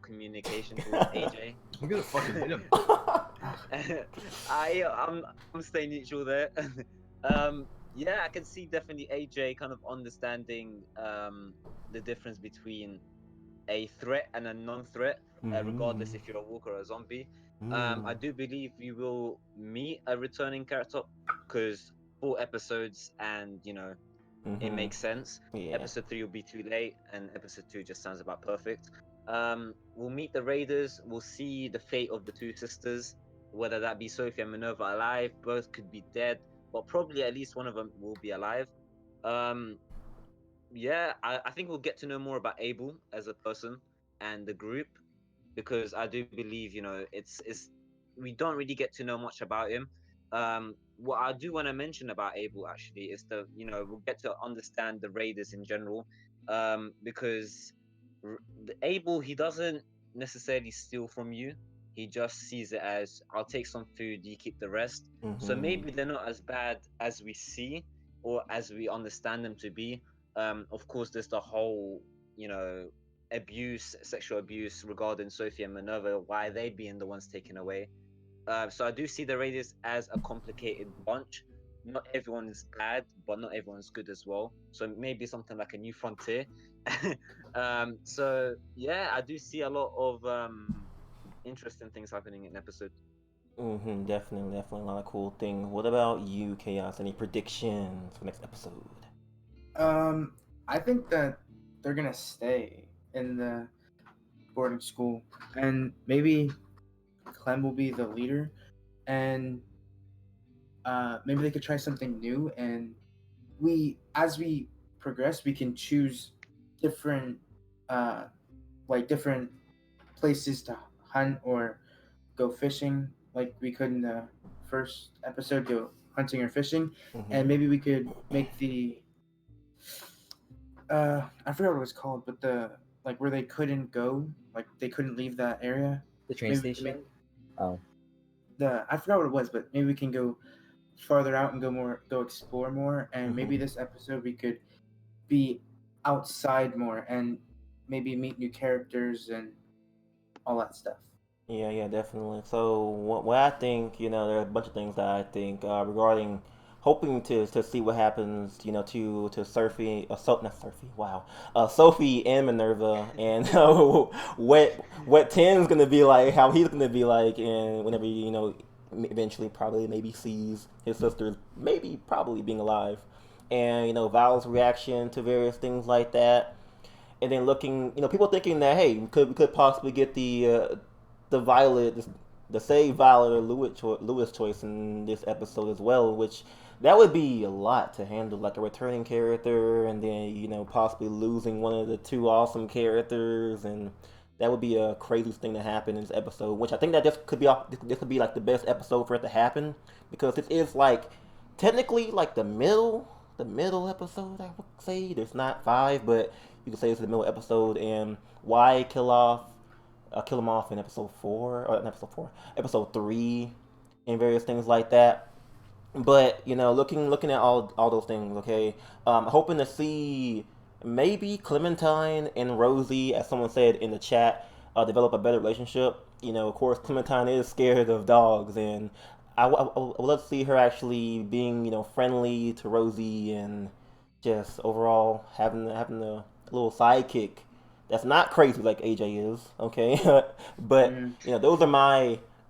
communication towards AJ. I'm gonna fucking hit him. I'm staying neutral there. Yeah, I can see definitely AJ kind of understanding the difference between a threat and a non-threat, regardless if you're a walker or a zombie. I do believe we will meet a returning character because 4 episodes and it makes sense. Yeah. Episode 3 will be too late, and episode 2 just sounds about perfect. We'll meet the Raiders. We'll see the fate of the two sisters, whether that be Sophie and Minerva alive. Both could be dead, but probably at least one of them will be alive. Um, yeah, I think we'll get to know more about Abel as a person and the group because I do believe it's we don't really get to know much about him. What I do want to mention about Abel actually is that we'll get to understand the Raiders in general, because Abel, he doesn't necessarily steal from you. He just sees it as, I'll take some food, you keep the rest. So maybe they're not as bad as we see or as we understand them to be. Of course, there's the whole abuse, sexual abuse regarding Sophie and Minerva, why they being the ones taken away. So I do see the Raiders as a complicated bunch. Not everyone is bad, but not everyone's good as well. So maybe something like a new frontier. So yeah, I do see a lot of interesting things happening in episode. Definitely, definitely a lot of cool things. What about you, Chaos? Any predictions for next episode? I think that they're gonna stay in the boarding school, and maybe Clem will be the leader, and maybe they could try something new. And as we progress, we can choose different, uh, different places to hunt or go fishing, like we could in the first episode, go hunting or fishing, and maybe we could make the I forgot what it was called, but the like where they couldn't go, like they couldn't leave that area. The train Maybe we can make station. Oh, I forgot what it was, but maybe we can go farther out and go explore more, and maybe this episode we could be outside more and maybe meet new characters and all that stuff. Yeah, yeah, definitely. So what I think, there are a bunch of things that I think regarding hoping to see what happens, to Sophie, not Sophie, wow, Sophie and Minerva, and what Tim's gonna be like, how he's gonna be like, and whenever eventually probably maybe sees his sister maybe probably being alive, and Val's reaction to various things like that, and then looking, people thinking that hey, we could possibly get the Violet, the save Violet or Lewis choice in this episode as well, which that would be a lot to handle, like a returning character, and then possibly losing one of the two awesome characters, and that would be a crazy thing to happen in this episode. Which I think that this could be like the best episode for it to happen because this is like technically like the middle episode. I would say there's not 5, but you could say it's the middle episode, and why kill him off in episode 4 or not episode 3 and various things like that. But looking at all those things, okay, hoping to see maybe Clementine and Rosie, as someone said in the chat, develop a better relationship. Of course, Clementine is scared of dogs, and I would love to see her actually being friendly to Rosie and just overall having a little sidekick that's not crazy like AJ is, okay? But those are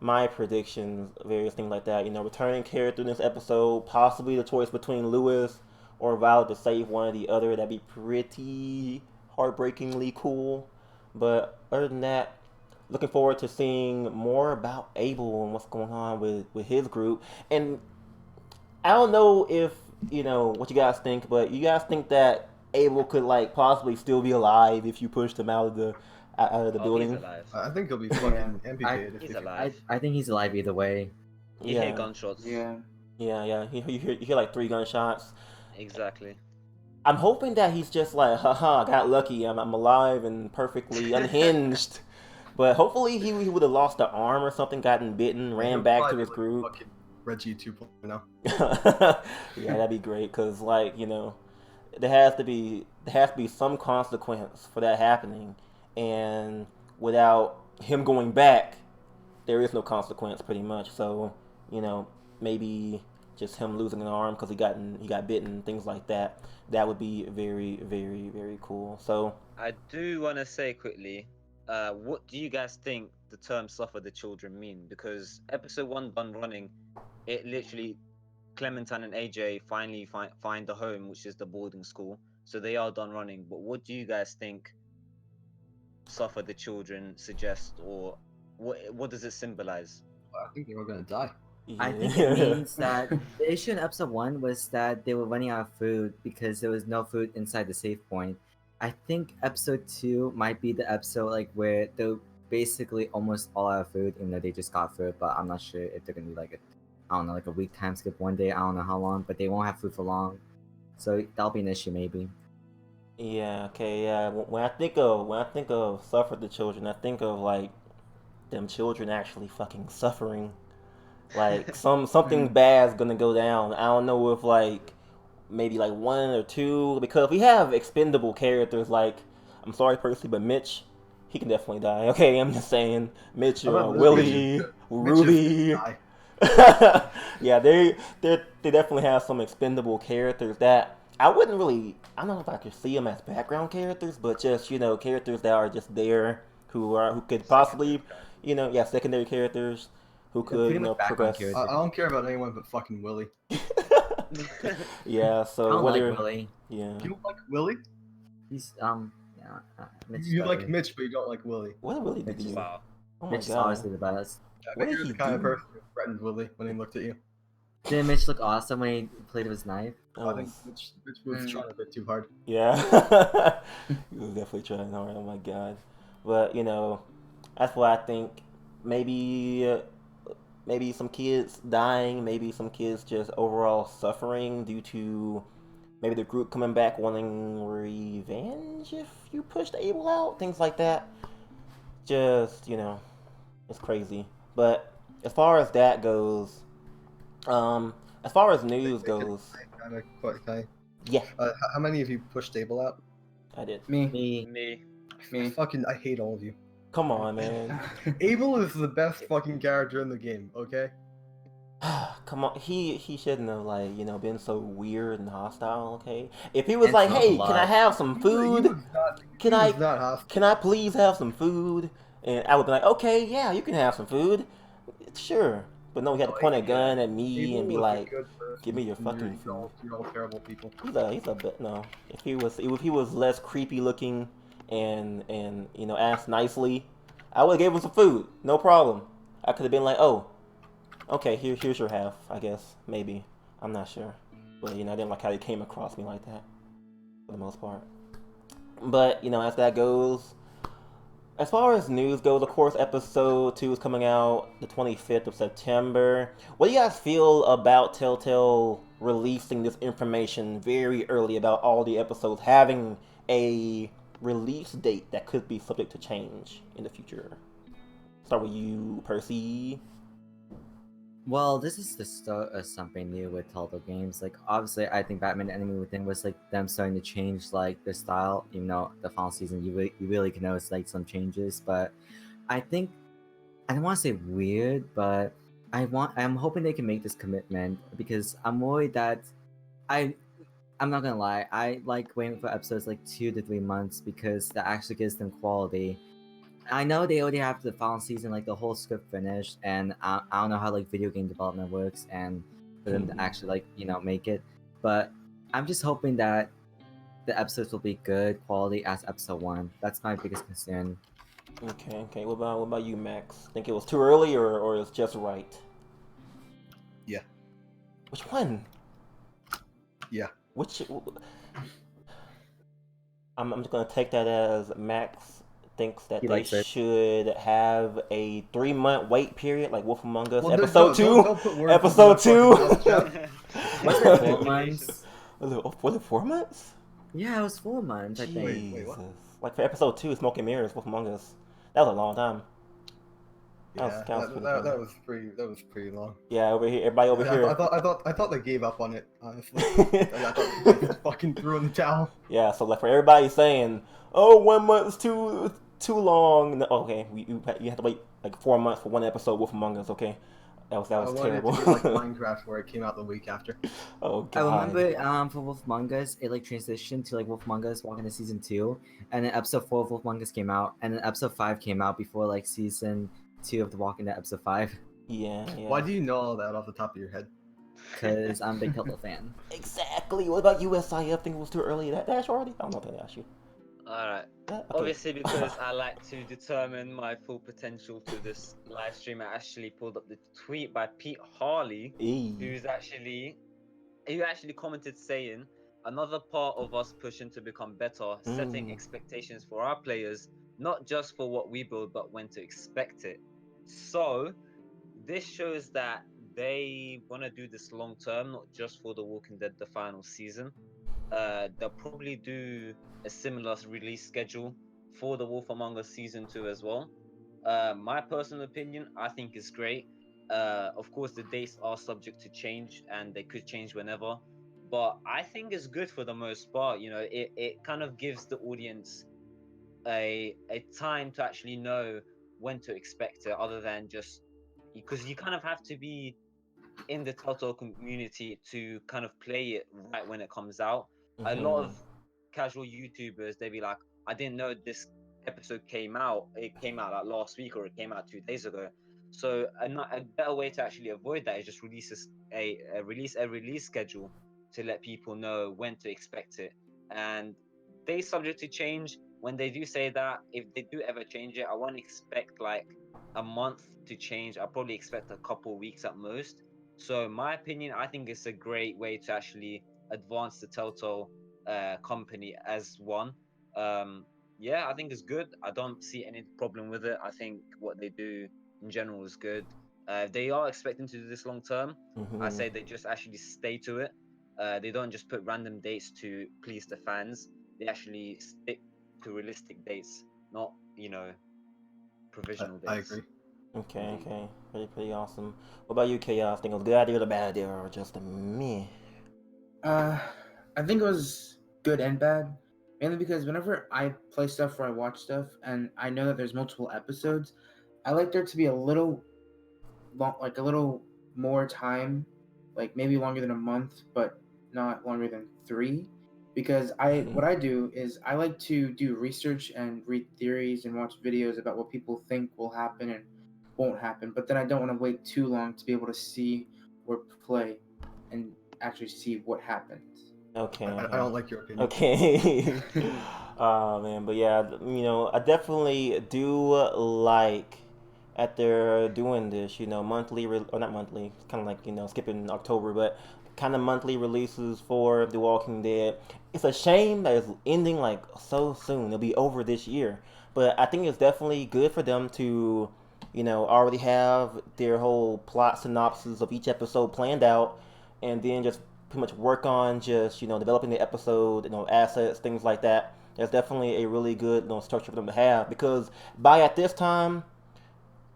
my predictions, various things like that. Returning character in this episode, possibly the choice between Lewis or Violet to save one or the other. That'd be pretty heartbreakingly cool. But other than that, looking forward to seeing more about Abel and what's going on with his group. And I don't know if what you guys think, but you guys think that Abel could like possibly still be alive if you pushed him out of the Oh, he's building? alive. I think he'll be fucking amputated. He's if alive. I think he's alive either way. You hear Yeah, gunshots. Yeah. yeah. You hear like 3 gunshots. Exactly. I'm hoping that he's just like, haha, I got lucky. I'm alive and perfectly unhinged. But hopefully he would have lost an arm or something, gotten bitten, ran He'll back to probably his be like group. fucking Reggie 2.0. Yeah, that'd be great because there has to be some consequence for that happening, and without him going back, there is no consequence pretty much. So maybe just him losing an arm because he got bitten, things like that. That would be very, very, very cool. So I do want to say quickly, what do you guys think the term "suffer the children" mean? Because episode 1 done running, it literally Clementine and AJ finally find a home, which is the boarding school. So they are done running. But what do you guys think "suffer the children" suggests, or what does it symbolize? I think they're all gonna die. I think it means that the issue in episode 1 was that they were running out of food because there was no food inside the save point. I think episode 2 might be the episode like where they're basically almost all out of food, even though they just got food. But I'm not sure if they're gonna be like a week time skip one day. I don't know how long, but they won't have food for long, so that'll be an issue maybe. Yeah, okay, yeah. When I think of suffer the children, I think of like them children actually fucking suffering. Like something bad's gonna go down. I don't know if like maybe like 1 or 2, because we have expendable characters like, I'm sorry Percy, but Mitch, he can definitely die. Okay, I'm just saying, Mitch, How about Willie, Mitch is Ruby. gonna die. Yeah, they definitely have some expendable characters that I wouldn't really. I don't know if I could see them as background characters, but just characters that are just there who could possibly secondary characters who They're could pretty much background progress. characters. I don't care about anyone but fucking Willie. Yeah, I so don't whether like Willie. yeah, You don't like Willie? He's yeah. Mitch You like better. Mitch, but you don't like Willie. what Willie did Mitch you? is- Wow. Oh my Mitch is god, honestly the best. I What bet did you're he the kind of do? person who threatened Willie when he looked at you. Didn't Mitch look awesome when he played with his knife? that I think was, Mitch was trying a bit too hard. yeah, he was definitely trying hard. Oh my god, but that's why I think maybe some kids dying, maybe some kids just overall suffering due to maybe the group coming back wanting revenge if you pushed Abel out, things like that. Just it's crazy. But as far as that goes, as far as news goes, yeah, How many of you pushed Abel out? I did. Me. Me. I hate all of you. Come on, man. Abel is the best fucking character in the game, okay? Come on, he shouldn't have been so weird and hostile. Okay, if he was And like, smoked hey, a can I lot. have some He food? was not, Can he I- was not hostile. Can I please have some food? And I would be like, okay, yeah, you can have some food, sure. But no, he had to point a gun at me Abel and be was a like, good person. give me your fucking You're all terrible people. he's a bit no. If he was less creepy looking and asked nicely, I would have gave him some food, no problem. I could have been like, oh, okay, here's your half, I guess, maybe. I'm not sure, but I didn't like how he came across me like that, for the most part. But as that goes, as far as news goes, of course, episode 2 is coming out the 25th of September. What do you guys feel about Telltale releasing this information very early about all the episodes having a release date that could be subject to change in the future? Start with you, Percy. Well, this is the start of something new with Telltale games. Like, obviously, I think Batman: Enemy Within was like them starting to change like the style. Even though the final season, you really can notice like some changes. But I think I don't want to say weird, but I'm hoping they can make this commitment because I'm worried that I I'm not gonna lie. I like waiting for episodes like 2 to 3 months because that actually gives them quality. I know they already have the final season, like the whole script finished, and I don't know how like video game development works, and for them to actually like make it. But I'm just hoping that the episodes will be good quality as episode 1. That's my biggest concern. Okay. What about you, Max? Think it was too early or it's just right? Yeah. Which one? Yeah. Which? I'm just gonna take that as Max thinks that He they likes it. should have a 3-month wait period, like Wolf Among Us, Well, episode 2. don't put words Episode into my fucking mouth, 2. Jeff. Was That's it 4 speculation. months? Was it 4 months? Yeah, it was 4 months, I think. Wait, what? Jesus. Like for episode 2, Smoke and Mirrors, Wolf Among Us. That was a long time. Yeah, pretty that was pretty long. Yeah, over here, everybody over here. I thought they gave up on it. Honestly, I thought they just fucking threw in the towel. Yeah, so like for everybody saying, "Oh, 1 month is too long." No, okay, you have to wait like 4 months for one episode Wolf Among Us. Okay, that was terrible. I wanted it to be like Minecraft, where it came out the week after. Oh god. I remember for Wolf Among Us, it like transitioned to like Wolf Among Us walking to season 2, and then episode 4 of Wolf Among Us came out, and then episode 5 came out before like season 2 of The Walking Dead episode 5. Yeah. Why do you know all that off the top of your head? Because I'm a big Telltale fan. Exactly. What about USIF? Think it was too early. That dash already? I don't know if I asked you. Alright. Yeah, okay. Obviously, because I like to determine my full potential to this live stream, I actually pulled up the tweet by Pete Harley, who actually commented saying, another part of us pushing to become better, setting expectations for our players, not just for what we build, but when to expect it. So, this shows that they want to do this long term, not just for The Walking Dead, the final season. They'll probably do a similar release schedule for The Wolf Among Us season 2 as well. My personal opinion, I think is great. Of course, the dates are subject to change and they could change whenever, but I think it's good for the most part. You know, it kind of gives the audience a time to actually know when to expect it, other than just because you kind of have to be in the Telltale community to kind of play it right when it comes out. A lot of casual YouTubers, they'd be like, I didn't know this episode came out. It came out like last week, or it came out 2 days ago. So a better way to actually avoid that is just release a release schedule to let people know when to expect it. And they subject to change. When they do say that, if they do ever change it, I won't expect like a month to change. I'll probably expect a couple weeks at most. So in my opinion, I think it's a great way to actually advance the Telltale company as one. Yeah, I think it's good. I don't see any problem with it. I think what they do in general is good. If they are expecting to do this long term, I say they just actually stay to it. They don't just put random dates to please the fans. They actually stick to realistic dates, not provisional dates. I agree. Okay. Pretty awesome. What about you, Chaos? Think it was a good idea or a bad idea, or just a meh? I think it was good and bad, mainly because whenever I play stuff or I watch stuff, and I know that there's multiple episodes, I like there to be a little like a little more time, like maybe longer than a month, but not longer than 3. Because what I do is I like to do research and read theories and watch videos about what people think will happen and won't happen. But then I don't want to wait too long to be able to see or play and actually see what happens. Okay. I don't like your opinion. Okay. Oh man, but yeah, I definitely do like that they're doing this. Monthly or not monthly, kind of like skipping October, but kind of monthly releases for The Walking Dead. It's a shame that it's ending like so soon. It'll be over this year, but I think it's definitely good for them to, already have their whole plot synopsis of each episode planned out, and then just pretty much work on just developing the episode, assets, things like that. There's definitely a really good structure for them to have, because by at this time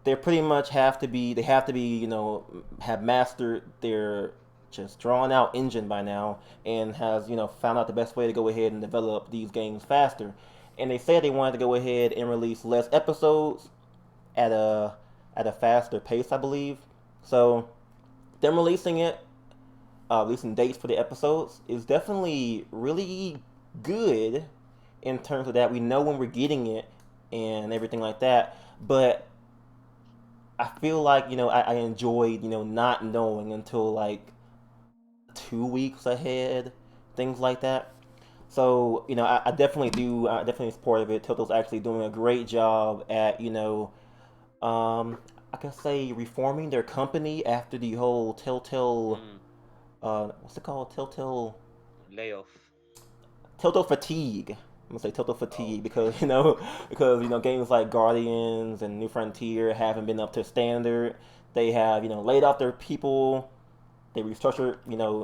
they pretty much have to be have mastered their just drawn out engine by now, and has found out the best way to go ahead and develop these games faster. And they said they wanted to go ahead and release less episodes at a faster pace, I believe. So them releasing it releasing dates for the episodes is definitely really good in terms of that we know when we're getting it and everything like that. But I feel like I enjoyed not knowing until like 2 weeks ahead, things like that. So I definitely do. I definitely support of it. Telltale's actually doing a great job at I can say reforming their company after the whole Telltale. What's it called? Layoff. Telltale fatigue. I'm gonna say Telltale fatigue because games like Guardians and New Frontier haven't been up to standard. They have laid off their people. They restructured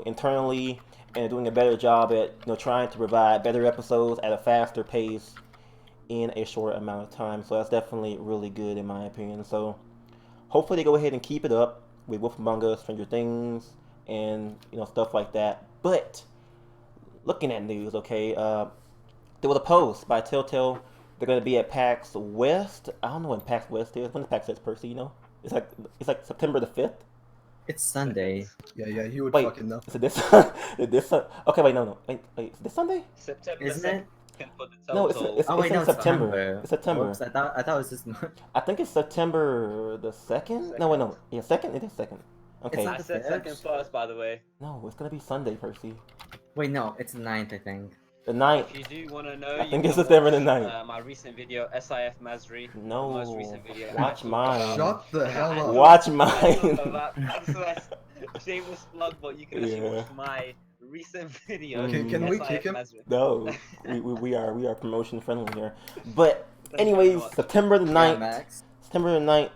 internally and are doing a better job at trying to provide better episodes at a faster pace in a short amount of time. So that's definitely really good in my opinion. So hopefully they go ahead and keep it up with Wolf Among Us, Stranger Things, and stuff like that. But looking at news, okay, there was a post by Telltale. They're going to be at PAX West. I don't know when PAX West is. When is PAX West, Percy? It's like September the 5th. It's Sunday. Yeah, he would Wait, fucking know. is it this? Okay, wait, no. Wait, is this Sunday? September Isn't it? 2nd for the No, Telltale. it's Oh wait, in no, September. It's September. Oops, I thought it was this month. I think it's September the 2nd. No, wait, no. Yeah, 2nd. It is 2nd. Okay. It's not I the said fifth? 2nd first, by the way. No, it's gonna be Sunday, Percy. Wait, no, it's 9th, I think. The 9th. If you do want to know, I you think can it's September the watch, 9th. my recent video, SIF Masri. No. The most recent video. Watch mine. Shut the hell up. Watch mine. Shameless plug, but you can actually Yeah. watch my recent video. Okay, can we SIF kick him? Masri. No, we are promotion friendly here. But Thank you anyways, very much. September the Yeah, 9th. Max. September the 9th.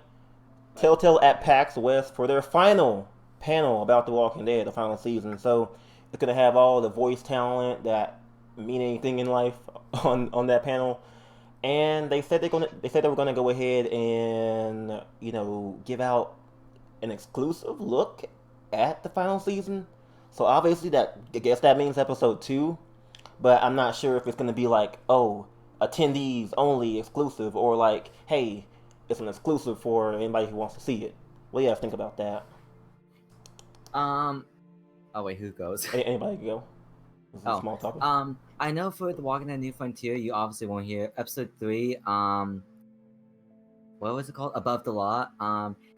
Telltale at PAX West for their final panel about The Walking Dead, the final season. So it's gonna have all the voice talent that mean anything in life on that panel. And they said they were gonna go ahead and give out an exclusive look at the final season. So obviously I guess that means episode 2, but I'm not sure if it's gonna be like, oh, attendees only exclusive, or like, hey, it's an exclusive for anybody who wants to see it. What do you guys think about that? Oh wait, who goes? Anybody can go. This is a small topic. I know for The Walking Dead New Frontier, you obviously won't hear episode 3. What was it called? Above the Law.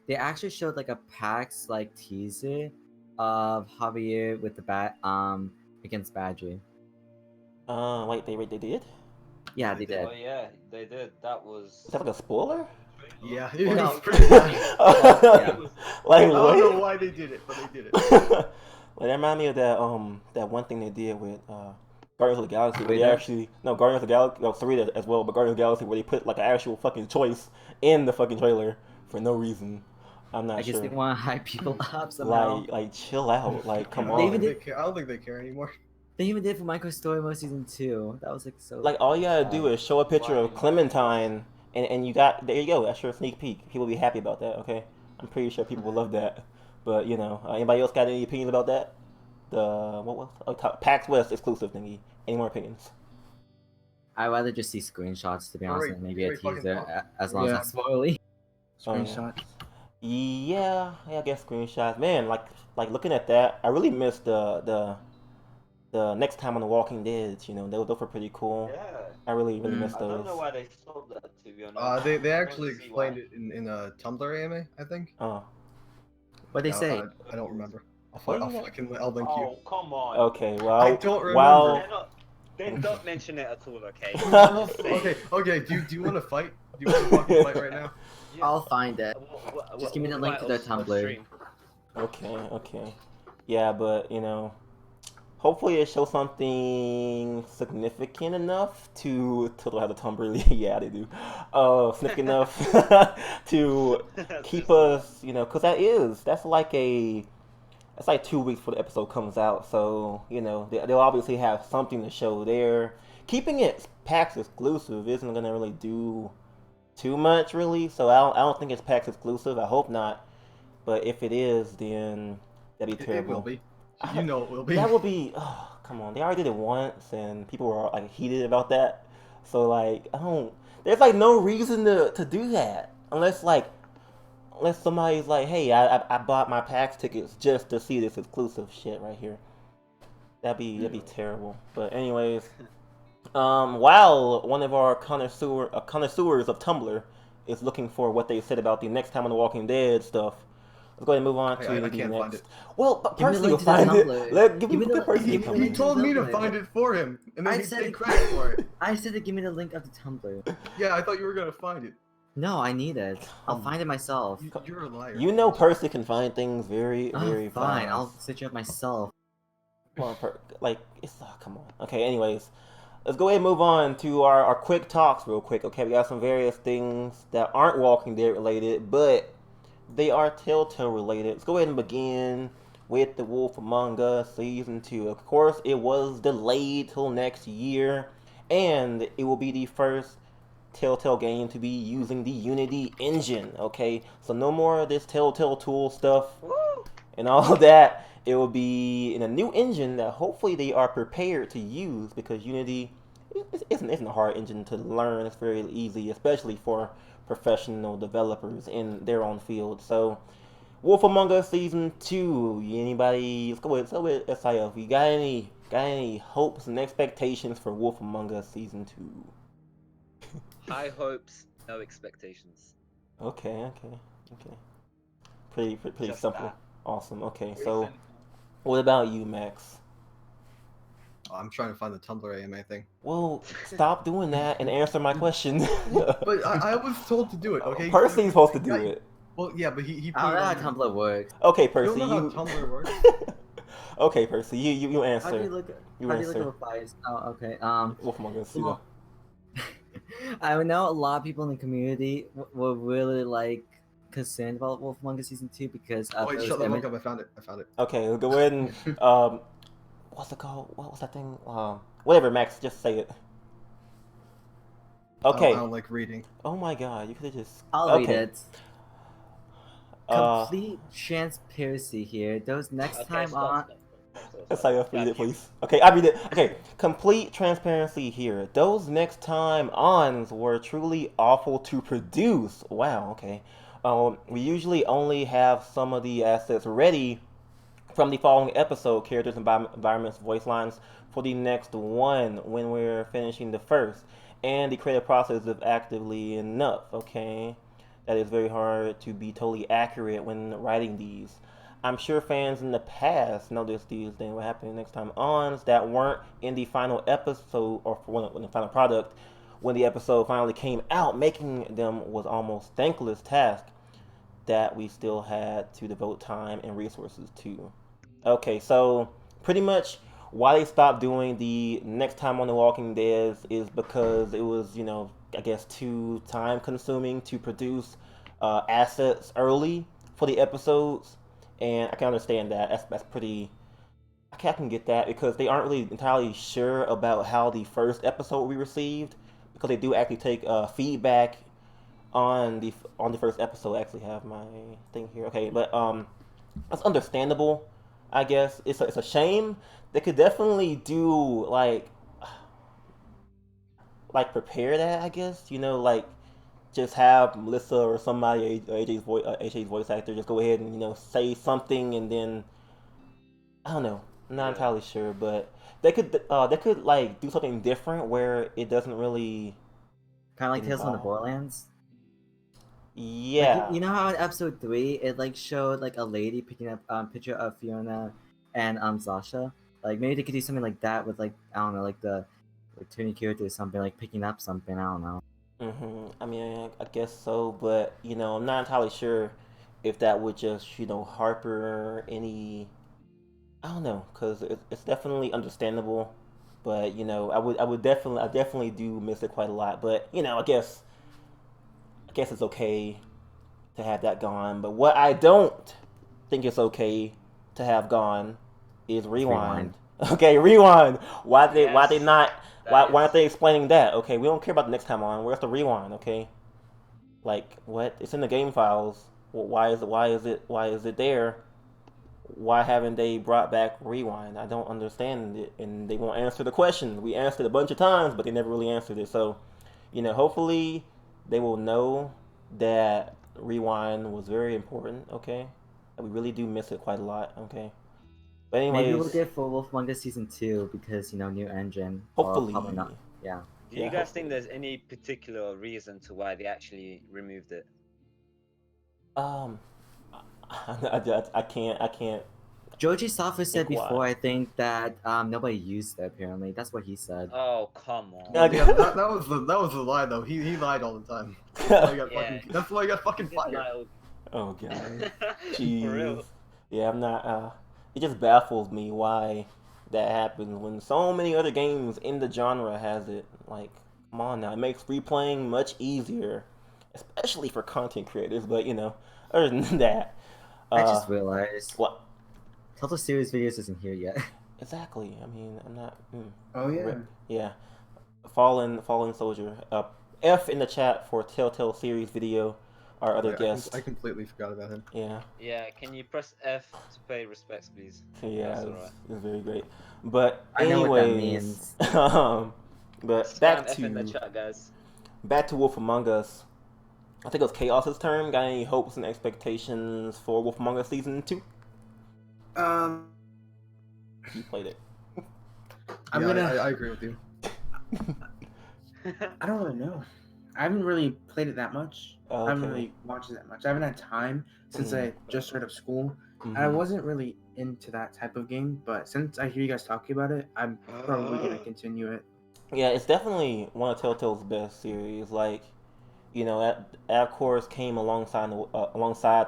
They actually showed like a PAX like teaser of Javier with the bat against Badger. Wait, they did? Yeah, they did. Oh yeah, they did. That was. Is that like a spoiler? Yeah, Well, it no. was pretty bad. Yeah. Like I don't know what? why they did it, but they did it. Like, that reminded me of that one thing they did with Guardians of the Galaxy, where they Wait, actually Guardians of the Galaxy, well, 3 as well, but Guardians of the Galaxy where they put like an actual fucking choice in the fucking trailer for no reason. I'm not I guess sure. they want to hype people up somehow. Like chill out. Like come I on. don't think they care. I don't think they care anymore. They even did for Micro Story Mode Season 2. That was like so. Like all you gotta do is show a picture of Clementine, and you got there you go. That's your sneak peek. People will be happy about that. Okay, I'm pretty sure people will love that. But anybody else got any opinions about that? The what was PAX West exclusive thingy? Any more opinions? I'd rather just see screenshots to be honest, Great- and maybe a great fucking teaser, thought. as long Yeah. as it's spoily. Screenshots. Yeah, I guess screenshots. Man, like looking at that, I really missed the next time on The Walking Dead. Those were pretty cool. Yeah. I really missed I those. don't know why they stopped that, to be honest. They I actually don't see why. explained it in a Tumblr AMA, I think. Oh, What they say? I don't remember. I'll What do you fucking link you. Oh, come on. okay. Well, I don't remember. Well, They don't mention it at all, okay? Okay. Do you want to fight? Do you want to fucking fight right now? Yeah. I'll find it. Just give me the link to their Tumblr. okay. Yeah, but hopefully it shows something significant enough to have the Tumblr. Yeah, they do. Significant enough to keep us, because that's like 2 weeks before the episode comes out. So they'll obviously have something to show there. Keeping it PAX exclusive isn't gonna really do too much, really. So I don't think it's PAX exclusive. I hope not. But if it is, then that'd be It terrible. will be. You know it will be. That would be. Oh, come on. They already did it once, and people were like heated about that. So like, I don't. There's like no reason to do that unless like, unless somebody's like, hey, I bought my PAX tickets just to see this exclusive shit right here. That'd be terrible. But anyways, while one of our connoisseurs of Tumblr is looking for what they said about the next time on The Walking Dead stuff, let's go ahead and move on to I the can't next. find it. Well, but Give me Percy the will link to the find it. Tumblr. Give Give me me the the- Percy. give me the He link to told me to Tumblr. find it for him, and then I he said take it- credit for it. I said to give me the link of the Tumblr. Yeah, I thought you were gonna find it. No, I need it. I'll Come find it myself. You're a liar. You know Percy can find things very, very Fine, I'll fast. stitch it up myself. Come on, come on. Okay, anyways, let's go ahead and move on to our quick talks real quick. Okay, we got some various things that aren't Walking Dead related, but they are Telltale related. Let's go ahead and begin with The Wolf Among Us Season 2. Of course, it was delayed till next year, and it will be the first Telltale game to be using the Unity engine, okay? So no more of this Telltale Tool stuff and all of that. It will be in a new engine that hopefully they are prepared to use, because Unity isn't a hard engine to learn. It's very easy, especially for professional developers in their own field. So, Wolf Among Us Season 2. Anybody? Let's go with SIF. You got any hopes and expectations for Wolf Among Us Season 2? High hopes, no expectations. Okay. Pretty Just simple. that. Awesome. Okay, so what about you, Max? Oh, I'm trying to find the Tumblr AMA thing. Well, stop doing that and answer my question. But I was told to do it. Okay. Percy's supposed to do it. Well, yeah, but he put I don't it know how on Tumblr works. Okay, You Percy, don't know how Tumblr works? Okay, Percy, you answer. How do you look at replies? Oh, okay. Wolf Among Us. Well, I know a lot of people in the community were really like concerned about Wolf Among Us Season 2 because Oh, wait, those shut the fuck image- up! I found it. Okay, we'll go ahead and what's it called? What was that thing? Whatever, Max, just say it. Okay. I don't like reading. Oh my God, you could have just. I'll read okay. it. Complete transparency here. Those next time on. SIF, read it, please. Okay, I read it. Okay, complete transparency here. Those next time ons were truly awful to produce. Wow, okay. We usually only have some of the assets ready from the following episode, characters, environments, voice lines, for the next one when we're finishing the first. And the creative process is actively enough, okay? That is very hard to be totally accurate when writing these. I'm sure fans in the past noticed these things were happening next time ons that weren't in the final episode or when the final product when the episode finally came out. Making them was almost thankless task that we still had to devote time and resources to. Okay, so pretty much why they stopped doing the next time on The Walking Dead is because it was, I guess too time consuming to produce assets early for the episodes. And I can understand that. That's pretty. I can get that because they aren't really entirely sure about how the first episode will be received, because they do actually take feedback on the first episode. I actually have my thing here. Okay, but that's understandable. I guess it's a shame. They could definitely do like prepare that. I guess like just have Melissa or somebody, AJ's voice actor, just go ahead and say something, and then I don't know, I'm not entirely sure, but they could like do something different where it doesn't really Kind of like Tales from the involve. Borderlands. Yeah. Like, you know how in episode 3 it like showed like a lady picking up picture of Fiona and Sasha. Like maybe they could do something like that with like I don't know, like the returning character or something, like picking up something. I don't know. I mean, I guess so, but I'm not entirely sure if that would just harper any. I don't know, because it's definitely understandable, but I definitely do miss it quite a lot. But I guess it's okay to have that gone. But what I don't think it's okay to have gone is rewind. Okay, rewind. Why they not? Why aren't they explaining that? Okay, we don't care about the next time on. Where's the rewind? Okay, like what? It's in the game files. Well, why is it there? Why haven't they brought back rewind? I don't understand it, and they won't answer the question. We asked it a bunch of times, but they never really answered it. So, hopefully they will know that rewind was very important. Okay, we really do miss it quite a lot. Okay, but Maybe we'll anyways, get for Wolf Among Us season 2 because new engine. Or hopefully, probably not. Yeah. Do you Yeah, guys think hopefully. there's any particular reason to why they actually removed it? um, I can't Joji Software said think before, why. I think, that nobody used it apparently. That's what he said. Oh, come on. Well, yeah, that was a lie though. He lied all the time. That's why he got Yeah. that's why he got fucking It's fired. not- Oh god. For Jeez. real. Yeah, I'm not. It just baffles me why that happens when so many other games in the genre has it. Like, come on now, it makes replaying much easier, especially for content creators. But other than that, I just realized what Telltale Series Videos isn't here yet. exactly? I mean, I'm not. Oh yeah. Rip. Yeah, fallen soldier. F in the chat for Telltale Series video. Our other guest. I completely forgot about him. Yeah. Yeah, can you press F to pay respects, please? Yeah, That's it's, alright. it's very great. But I know what that anyways, means. but Spam F in the chat, guys. back to Wolf Among Us. I think it was Chaos's turn. Got any hopes and expectations for Wolf Among Us season 2? You played it. I agree with you. I don't really know. I haven't really played it that much. Oh, I haven't okay. really watched it that much. I haven't had time since I just started school. Mhm. I wasn't really into that type of game, but since I hear you guys talking about it, I'm probably gonna continue it. Yeah, it's definitely one of Telltale's best series. Like, that of course came alongside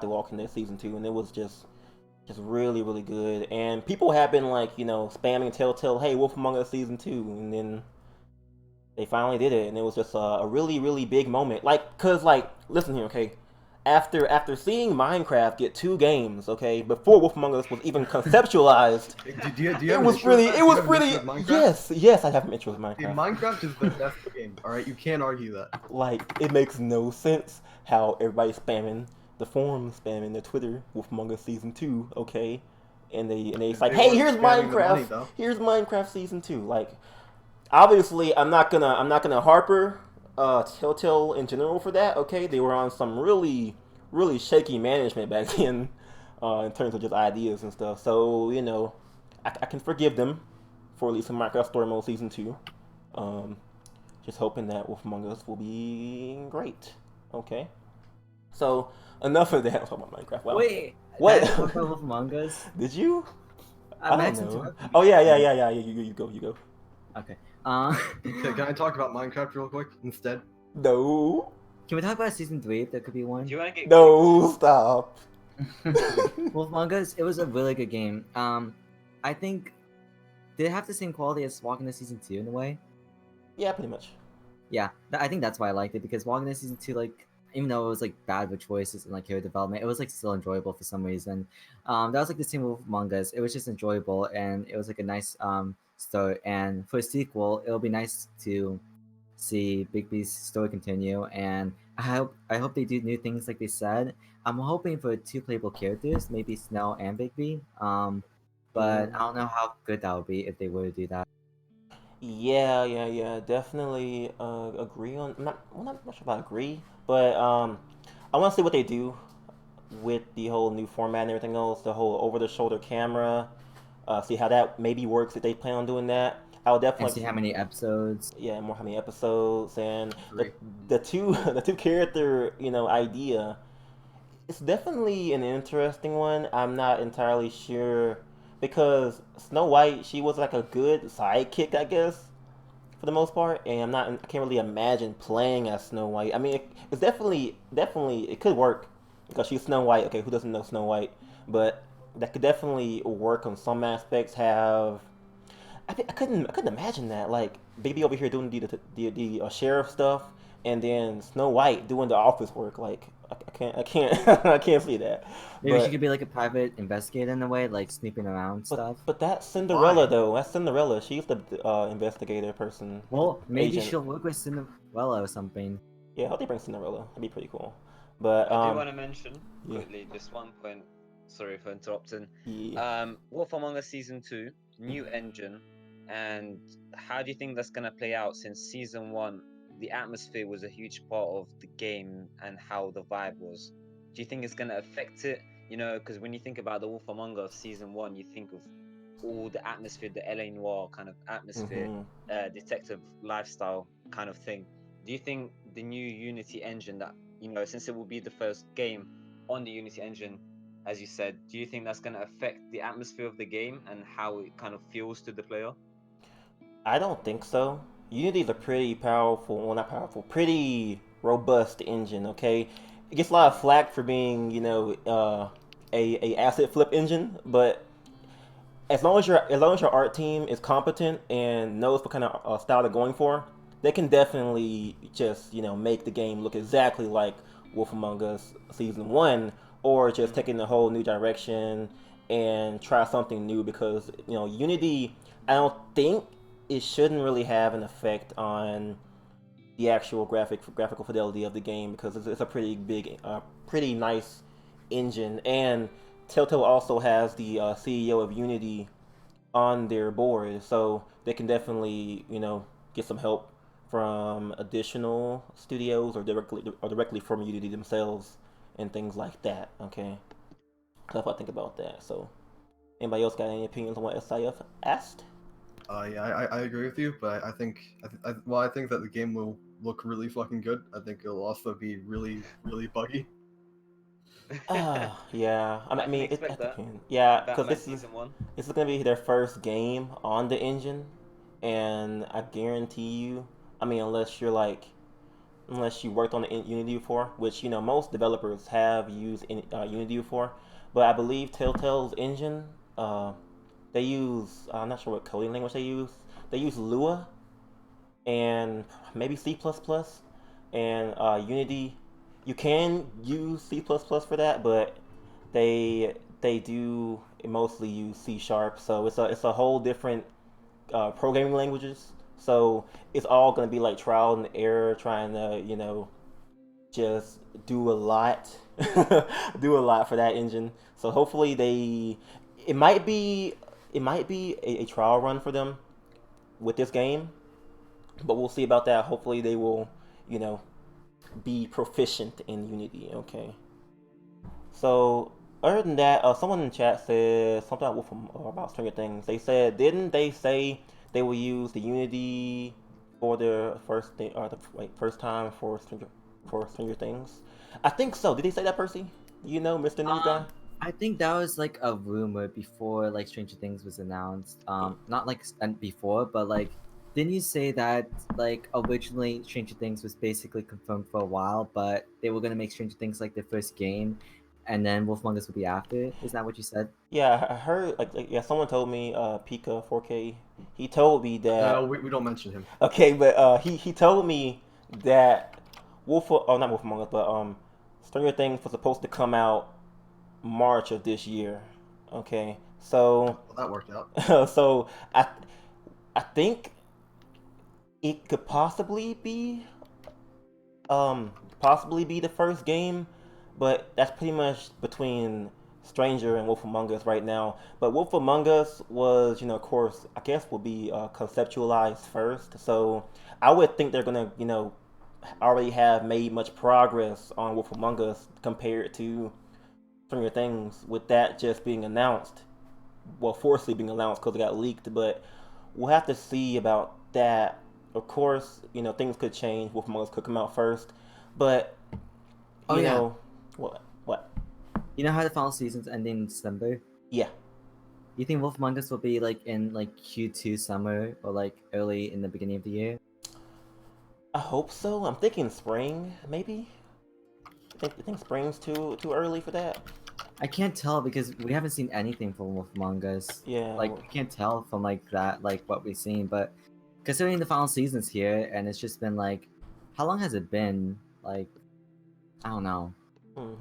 The Walking Dead season 2, and it was just really really good. And people have been like spamming Telltale, hey, Wolf Among Us season 2, and then they finally did it, and it was just a really really big moment. Cause listen here, okay. After seeing Minecraft get 2 games, okay, before Wolf Among Us was even conceptualized, Do you it have was an issue with pretty. that? It Do you was have an pretty. issue with Minecraft? Yes, I have an interest with Dude, Minecraft. Minecraft is the best game. All right, you can't argue that. Like, it makes no sense how everybody's spamming the forums, spamming their Twitter with Among Us season 2, okay, and it's like, They hey, weren't here's spamming the money, Minecraft, though. here's Minecraft season 2. Like, obviously, I'm not gonna harper Telltale in general for that. Okay, they were on some really really shaky management back then, in terms of just ideas and stuff. So I can forgive them for releasing Minecraft Story Mode season 2. Just hoping that Wolf Among Us will be great. Okay. So enough of that. I'll talk about Minecraft. Wow. Wait, What? did I talk about Wolf Among Us? Did you? I don't meant to know. interrupt you. Oh yeah. You go. Okay. Can I talk about Minecraft real quick instead? No. Can we talk about season 3 if there could be one? Do you want to get No. Stop. Wolf Among Us, it was a really good game. I think did it have the same quality as Walking Dead season 2 in a way? Yeah, pretty much. Yeah, I think that's why I liked it, because Walking Dead season 2, even though it was bad with choices and character development, it was still enjoyable for some reason. That was the same with Among Us. It was just enjoyable, and it was a nice start. And for a sequel, it'll be nice to see Bigby's story continue, and I hope they do new things like they said. I'm hoping for 2 playable characters, maybe Snow and Bigby. But I don't know how good that would be if they were to do that. Yeah. Definitely agree on. I'm not sure if I agree, but I want to see what they do with the whole new format and everything else. The whole over-the-shoulder camera. See how that maybe works if they plan on doing that. I would And definitely see how many episodes. yeah, more how many episodes and Three. the two the two character idea. It's definitely an interesting one. I'm not entirely sure because Snow White, she was a good sidekick, I guess, for the most part, and I can't really imagine playing as Snow White. I mean, it's definitely it could work because she's Snow White. Okay, who doesn't know Snow White? But that could definitely work on some aspects. I couldn't imagine that, Baby over here doing the sheriff stuff, and then Snow White doing the office work. I can't I can't see that. Maybe she But could be a private investigator in a way, snooping around stuff. but that's Cinderella Why? though. That's Cinderella. She's the investigator person. Well, maybe agent. she'll work with Cinderella or something. Yeah, I hope they bring Cinderella. That'd be pretty cool. But I do want to mention yeah. quickly just one point. Sorry for interrupting. Yeah. Wolf Among Us season 2, new engine, and how do you think that's gonna play out since season 1 the atmosphere was a huge part of the game and how the vibe was. Do you think it's gonna affect it? You know, because when you think about The Wolf Among Us season one, you think of all the atmosphere, the LA noir kind of atmosphere, detective lifestyle kind of thing. Do you think the new Unity engine that, you know, since it will be the first game on the Unity engine, as you said, do you think that's going to affect the atmosphere of the game and how it kind of feels to the player? I don't think so. Unity's a pretty powerful, well, not powerful, pretty robust engine. Okay, it gets a lot of flack for being, a asset flip engine, but as long as your art team is competent and knows what kind of style they're going for, they can definitely just make the game look exactly like Wolf Among Us Season One, or just taking a whole new direction and try something new. Because Unity, I don't think it shouldn't really have an effect on the actual graphical fidelity of the game, because it's a pretty big, pretty nice engine. And Telltale also has the CEO of Unity on their board, so they can definitely get some help from additional studios, or directly from Unity themselves and things like that. Okay, that's what I think about that. So, anybody else got any opinions on what SIF asked? Yeah, I agree with you, but I think I think that the game will look really fucking good. I think it'll also be really really buggy. Yeah. I I can mean, expect it that. depends. Yeah, because Batman season one. this is gonna be their first game on the engine, and I guarantee you, I mean, unless you worked on the Unity before, which most developers have used Unity before, but I believe Telltale's engine, uh, they use, I'm not sure what coding language they use. They use Lua and maybe C++, and Unity. You can use C++ for that, but they do mostly use C sharp. So it's a whole different programming languages. So it's all gonna be like trial and error, trying to just do a lot, do a lot for that engine. So hopefully it might be a trial run for them with this game, but we'll see about that. Hopefully they will, you know, be proficient in Unity. Okay. So other than that, someone in chat said something about Stranger Things. They said, didn't they say they will use the Unity for the first thing, or the first time for Stranger Things? I think so. Did they say that, Percy? You know, Mr. News Guy. I think that was like a rumor before like Stranger Things was announced. Not like before, but like, didn't you say that like originally Stranger Things was basically confirmed for a while, but they were gonna make Stranger Things like their first game, and then Wolf Among Us would be after? Is that what you said? Yeah, I heard yeah, someone told me Pika 4K. He told me No, that we don't mention him. okay, but he told me that not Wolf Among Us, but Stranger Things was supposed to come out March of this year. Okay, so Well, that worked out. so I think it could possibly be the first game, but that's pretty much between Stranger and Wolf Among Us right now. But Wolf Among Us was, of course, I guess will be conceptualized first. So I would think they're gonna, already have made much progress on Wolf Among Us compared to Stranger Things, with that just being announced. Well, forcefully being announced because it got leaked, but we'll have to see about that. Of course, things could change. Wolf Among Us could come out first, but Oh you yeah. know what? You know how the final season's ending in December? Yeah, You think Wolf Among Us will be like in like Q2 summer or like early in the beginning of the year? I hope so. I'm thinking spring, maybe. You think spring's too early for that? I can't tell because we haven't seen anything from Wolf Among Us. Yeah. Like we can't tell from like that, like what we've seen. But considering the final season's here, and it's just been like, how long has it been? Like, I don't know.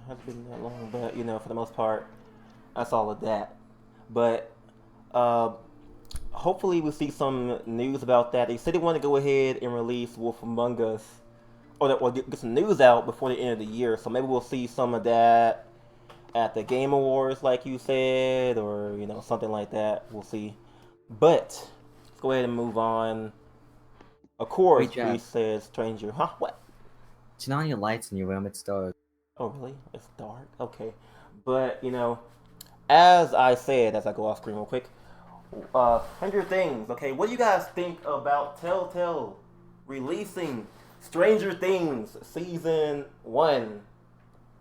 Hasn't been that long, but for the most part, that's all of that. But uh, hopefully we'll see some news about that. They said they want to go ahead and release Wolf Among Us, or get some news out before the end of the year. So maybe we'll see some of that at the Game Awards, like you said, or something like that. We'll see. But let's go ahead and move on Of course, Wait, Jeff. he says stranger. Huh? What? Turn on your lights in your room. It's dark. Oh, really? It's dark. Okay, but as I said, as I go off screen real quick, Stranger Things. Okay, what do you guys think about Telltale releasing Stranger Things season 1?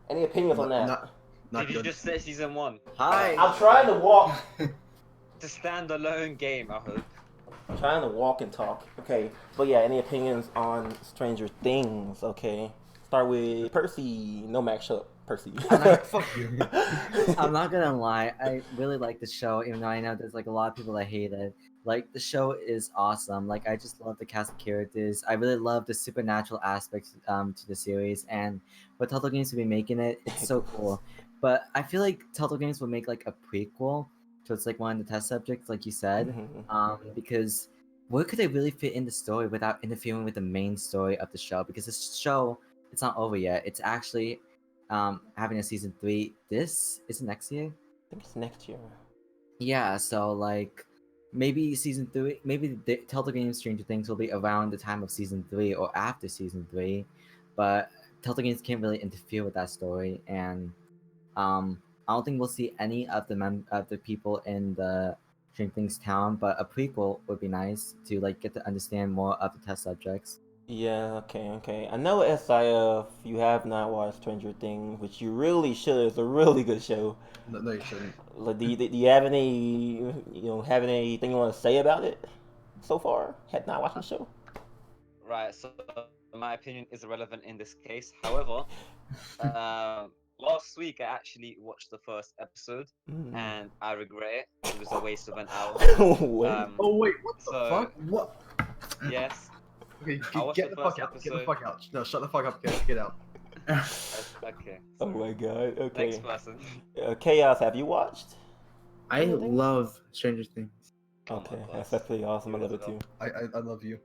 Any opinions on that? Not Did you good. just say season 1? Hi. I'm trying to walk. It's a standalone game, I hope. I'm trying to walk and talk. Okay, but yeah, any opinions on Stranger Things? Okay, start with Percy. No, Max, shut up, Percy. Fuck you. I'm not gonna lie, I really like the show, even though I know there's like a lot of people that hate it. Like the show is awesome. Like I just love the cast of characters. I really love the supernatural aspects to the series, and what Telltale Games will be making it, it's so cool. But I feel like Telltale Games will make like a prequel to it's like one of the test subjects, like you said, because where could they really fit in the story without interfering with the main story of the show? Because this show, it's not over yet. It's actually having a season 3. This is it next year. I think it's next year. Yeah, so like maybe season 3, maybe the Telltale Games Stranger Things will be around the time of season 3 or after season 3, but Telltale Games can't really interfere with that story, and I don't think we'll see any of the people in the Stranger Things town, but a prequel would be nice to like get to understand more of the test subjects. Yeah, okay. I know SIF, you have not watched Stranger Things, which you really should. It's a really good show. No, you shouldn't. Like, do you have have anything you want to say about it so far? Had not watched the show. Right, so my opinion is irrelevant in this case. However, last week I actually watched the first episode and I regret it. It was a waste of an hour. Wait. Oh wait, what the So, fuck? what? Yes. Okay, I watched get the the fuck first out. Get the episode. fuck out. No, shut the fuck up. Get out. Okay. Oh my god. Okay. Next person. Chaos, have you watched? I Stranger Things? love Stranger Things. Come Okay, on, that's boss. pretty awesome. I You love as it too. I love you.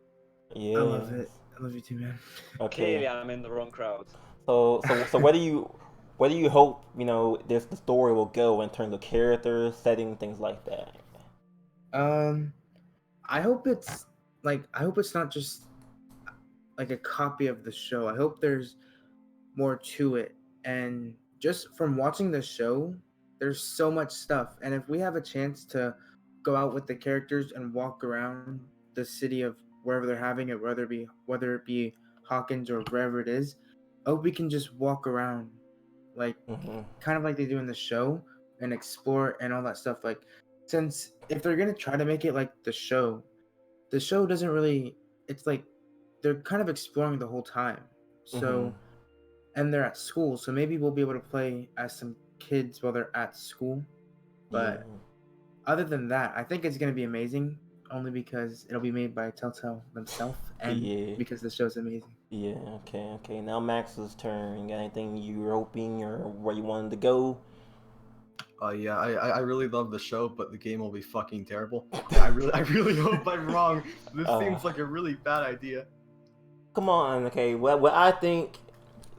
Yeah. I love it. I love you too, man. Okay. Clearly, I'm in the wrong crowd. So where do you hope the story will go in terms of characters, setting, things like that? I hope it's not just like a copy of the show. I hope there's more to it. And just from watching the show, there's so much stuff. And if we have a chance to go out with the characters and walk around the city of wherever they're having it, whether it be Hawkins or wherever it is, I hope we can just walk around like kind of like they do in the show and explore and all that stuff. Like, since if they're gonna try to make it like the show doesn't really, it's like they're kind of exploring the whole time. So and they're at school, so maybe we'll be able to play as some kids while they're at school. But other than that, I think it's going to be amazing, only because it'll be made by Telltale themselves, and because the show's amazing. Yeah. Okay. Now Max's turn. Got anything you were hoping or where you wanted to go? Yeah, I really love the show, but the game will be fucking terrible. I really hope I'm wrong. This seems like a really bad idea. Come on, okay. What I think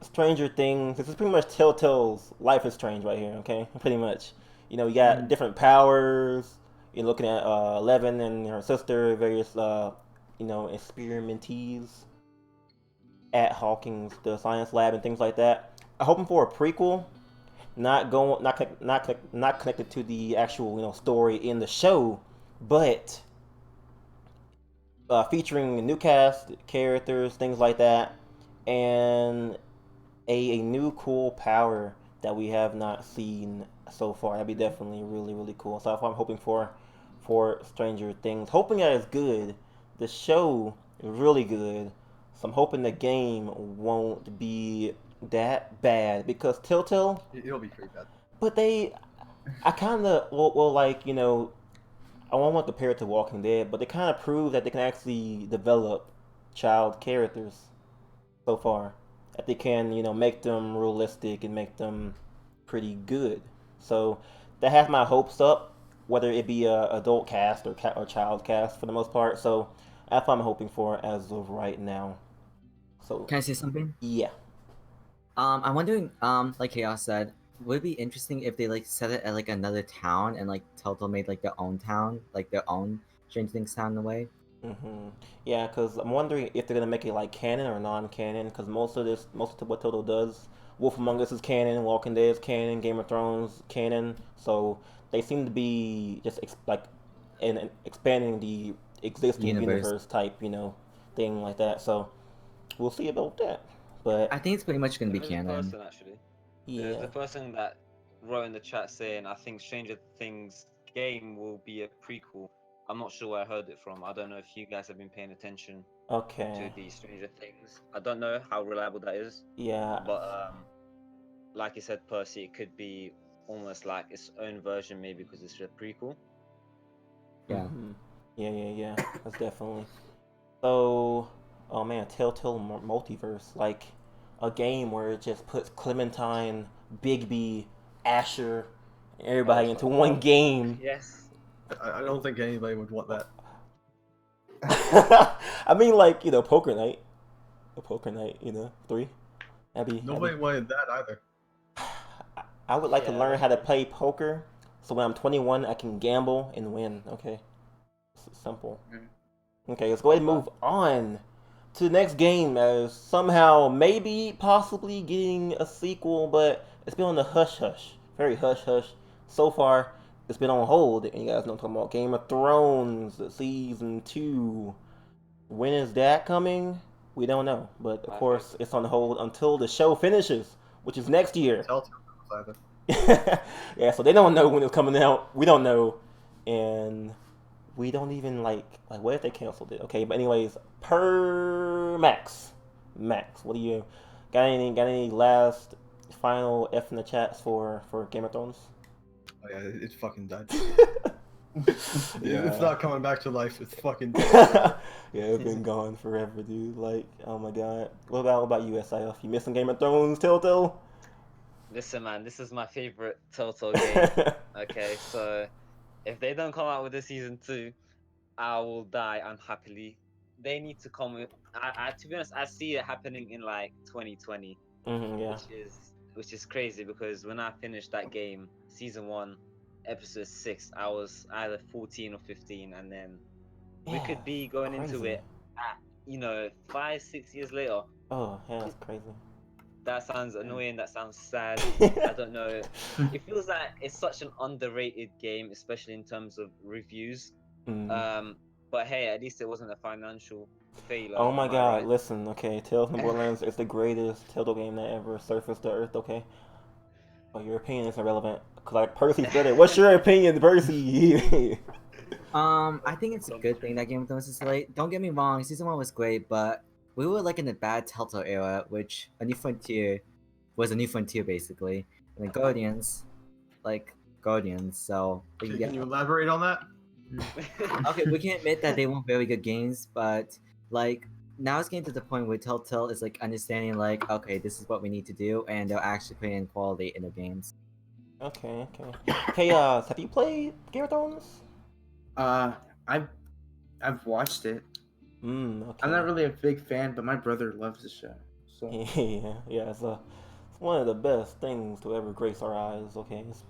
Stranger Things, this is pretty much Telltale's Life is Strange right here, okay? Pretty much. You got different powers. You're looking at Eleven and her sister, various experimentees at Hawkins, the science lab, and things like that. I'm hoping for a prequel, not connected to the actual story in the show, but featuring new cast characters, things like that, and a new cool power that we have not seen so far. That'd be definitely really, really cool. So that's what I'm hoping for Stranger Things. Hoping that it's good. The show is really good. So I'm hoping the game won't be that bad because Telltale. It'll be pretty bad. But I kind of I won't want to compare it to Walking Dead, but they kind of prove that they can actually develop child characters so far. That they can, make them realistic and make them pretty good. So that has my hopes up, whether it be a adult cast or child cast for the most part. So that's what I'm hoping for as of right now. So Can I say something? Yeah. I'm wondering, like Chaos said, would it be interesting if they like set it at like another town and like Telltale made like their own town, like their own Stranger Things town in a way? Mm-hmm. Yeah, because I'm wondering if they're gonna make it like canon or non-canon. Because most of what Toto does, Wolf Among Us is canon, Walking Dead is canon, Game of Thrones canon. So they seem to be just like in expanding the existing Universe. universe type, thing like that. So we'll see about that. But I think it's pretty much gonna be There is a canon. person actually. There's yeah, a person that wrote in the chat saying, "I think Stranger Things game will be a prequel." I'm not sure where I heard it from. I don't know if you guys have been paying attention to okay, the Stranger Things. I don't know how reliable that is, yeah. but like you said, Percy, it could be almost like its own version, maybe because it's a prequel. Yeah. Yeah. That's definitely. So, oh man, Telltale Multiverse, like a game where it just puts Clementine, Bigby, Asher, Oh everybody into fuck. one game. Yes. I don't think anybody would want that. I mean, like Poker Night, a Poker Night, 3. Nobody wanted that either. I would like to Yeah, learn that's how to true. play poker, so when I'm 21, I can gamble and win. Okay, it's simple. Mm. Okay, let's go ahead and move on to the next game as somehow maybe possibly getting a sequel, but it's been on the hush hush, very hush hush. So far, it's been on hold, and you guys know I'm talking about Game of Thrones season 2. When is that coming? We don't know, but of My course favorite it's on part. hold until the show finishes, which is next year. Telltale knows either. Yeah, so they don't know when it's coming out. We don't know, and we don't even like what if they canceled it? Okay, but anyways, per Max, what do you got any last final F in the chats for Game of Thrones? Oh yeah, it fucking died. It's Yeah. not coming back to life. It's fucking dead forever. Yeah, it's been gone forever, dude. Like, oh my god. What about you, SIF? You missing Game of Thrones, Telltale? Listen, man, this is my favorite Telltale game. Okay, so if they don't come out with the season 2, I will die unhappily. They need to come with. To be honest, I see it happening in like 2020, Yeah. which is crazy because when I finished that game, season 1, episode 6, I was either 14 or 15, and then we Yeah, could be going into crazy. it at 5, 6 years later. Oh, yeah, it's crazy. That sounds annoying. That sounds sad. I don't know. It feels like it's such an underrated game, especially in terms of reviews. Mm. Um, but hey, at least it wasn't a financial failure. Oh my Am I god, right? listen, okay, Tales from Borderlands is the greatest Telltale game that ever surfaced the earth, okay? But your opinion is irrelevant. Cause like Percy's better. What's your opinion, Percy? I think it's a good thing that Game of Thrones is late. Don't get me wrong, season 1 was great, but we were like in the bad Telltale era, which A New Frontier was a new frontier basically. And the Guardians, so yeah. Can you elaborate on that? Okay, we can admit that they weren't very good games, but like now it's getting to the point where Telltale is like understanding like, okay, this is what we need to do, and they're actually putting in quality in their games. Okay. Chaos, have you played Game of Thrones? I've watched it. Okay. I'm not really a big fan, but my brother loves the show. So Yeah, it's one of the best things to ever grace our eyes, okay? It's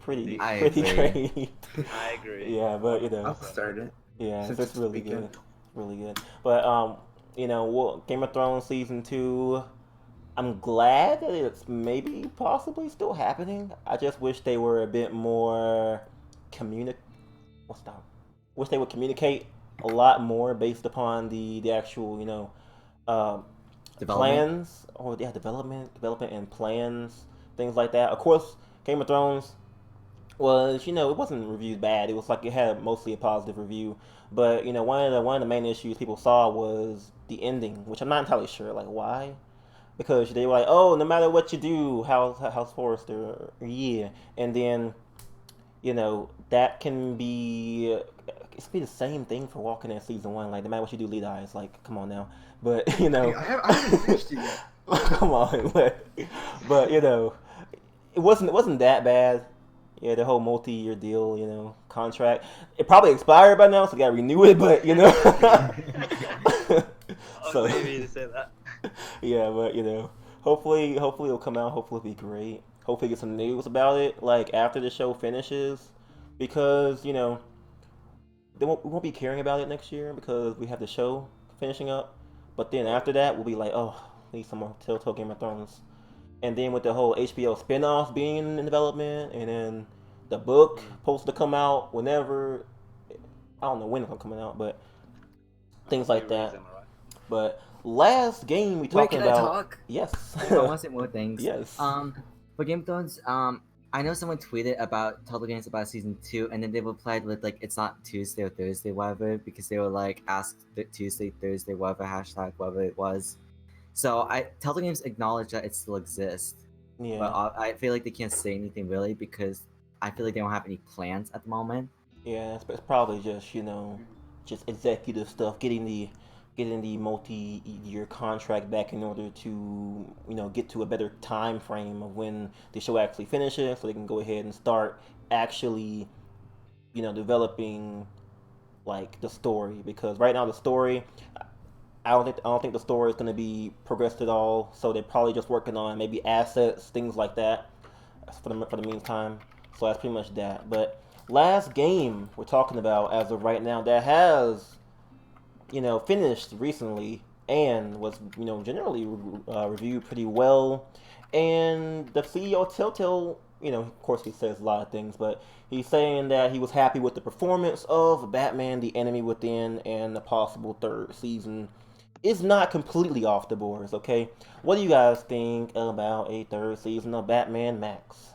pretty I pretty agree. great. I agree. Yeah, but I'll start it. yeah, Since it's it's really weekend. good. Really good. But Game of Thrones season 2, I'm glad that it's maybe possibly still happening. I just wish they were a bit more communi what's that? Wish they would communicate a lot more based upon the actual, um, Development. plans. Oh yeah, development and plans, things like that. Of course, Game of Thrones was, it wasn't reviewed bad. It was like it had mostly a positive review. But one of the main issues people saw was the ending, which I'm not entirely sure like why. Because they were like, oh, no matter what you do, House Forrester, yeah, and then that can be it's be the same thing for Walking in season 1. Like no matter what you do, lead eyes. Like come on now, but I haven't finished it yet. come on, but it wasn't that bad. Yeah, the whole multi-year deal, contract. It probably expired by now, so gotta renew it. But I so was waiting to say that. yeah, but hopefully it'll come out. Hopefully it'll be great. Hopefully get some news about it like after the show finishes, because we won't be caring about it next year because we have the show finishing up. But then after that, we'll be like, oh, we need some more Telltale Game of Thrones. And then with the whole HBO spinoff being in development, and then the book supposed to come out whenever, I don't know when it's coming out, but things like that. But last game we Wait, talking can I about? talk? Yes. I want to say more things. Yes. For Game of Thrones, I know someone tweeted about Telltale Games about season 2, and then they replied with like it's not Tuesday or Thursday, whatever, because they were like asked Tuesday, Thursday, whatever hashtag, whatever it was. So Telltale Games acknowledge that it still exists, Yeah. but I feel like they can't say anything really because I feel like they don't have any plans at the moment. Yeah, it's probably just just executive stuff, getting the multi-year contract back in order to get to a better time frame of when the show actually finishes, so they can go ahead and start actually developing like the story. Because right now the story, I don't think the story is going to be progressed at all. So they're probably just working on maybe assets, things like that, for the meantime. So that's pretty much that. But last game we're talking about as of right now that has finished recently and was generally reviewed pretty well. And the CEO of Telltale, of course he says a lot of things, but he's saying that he was happy with the performance of Batman: The Enemy Within, and the possible third season is not completely off the boards. Okay, what do you guys think about a third season of Batman Max?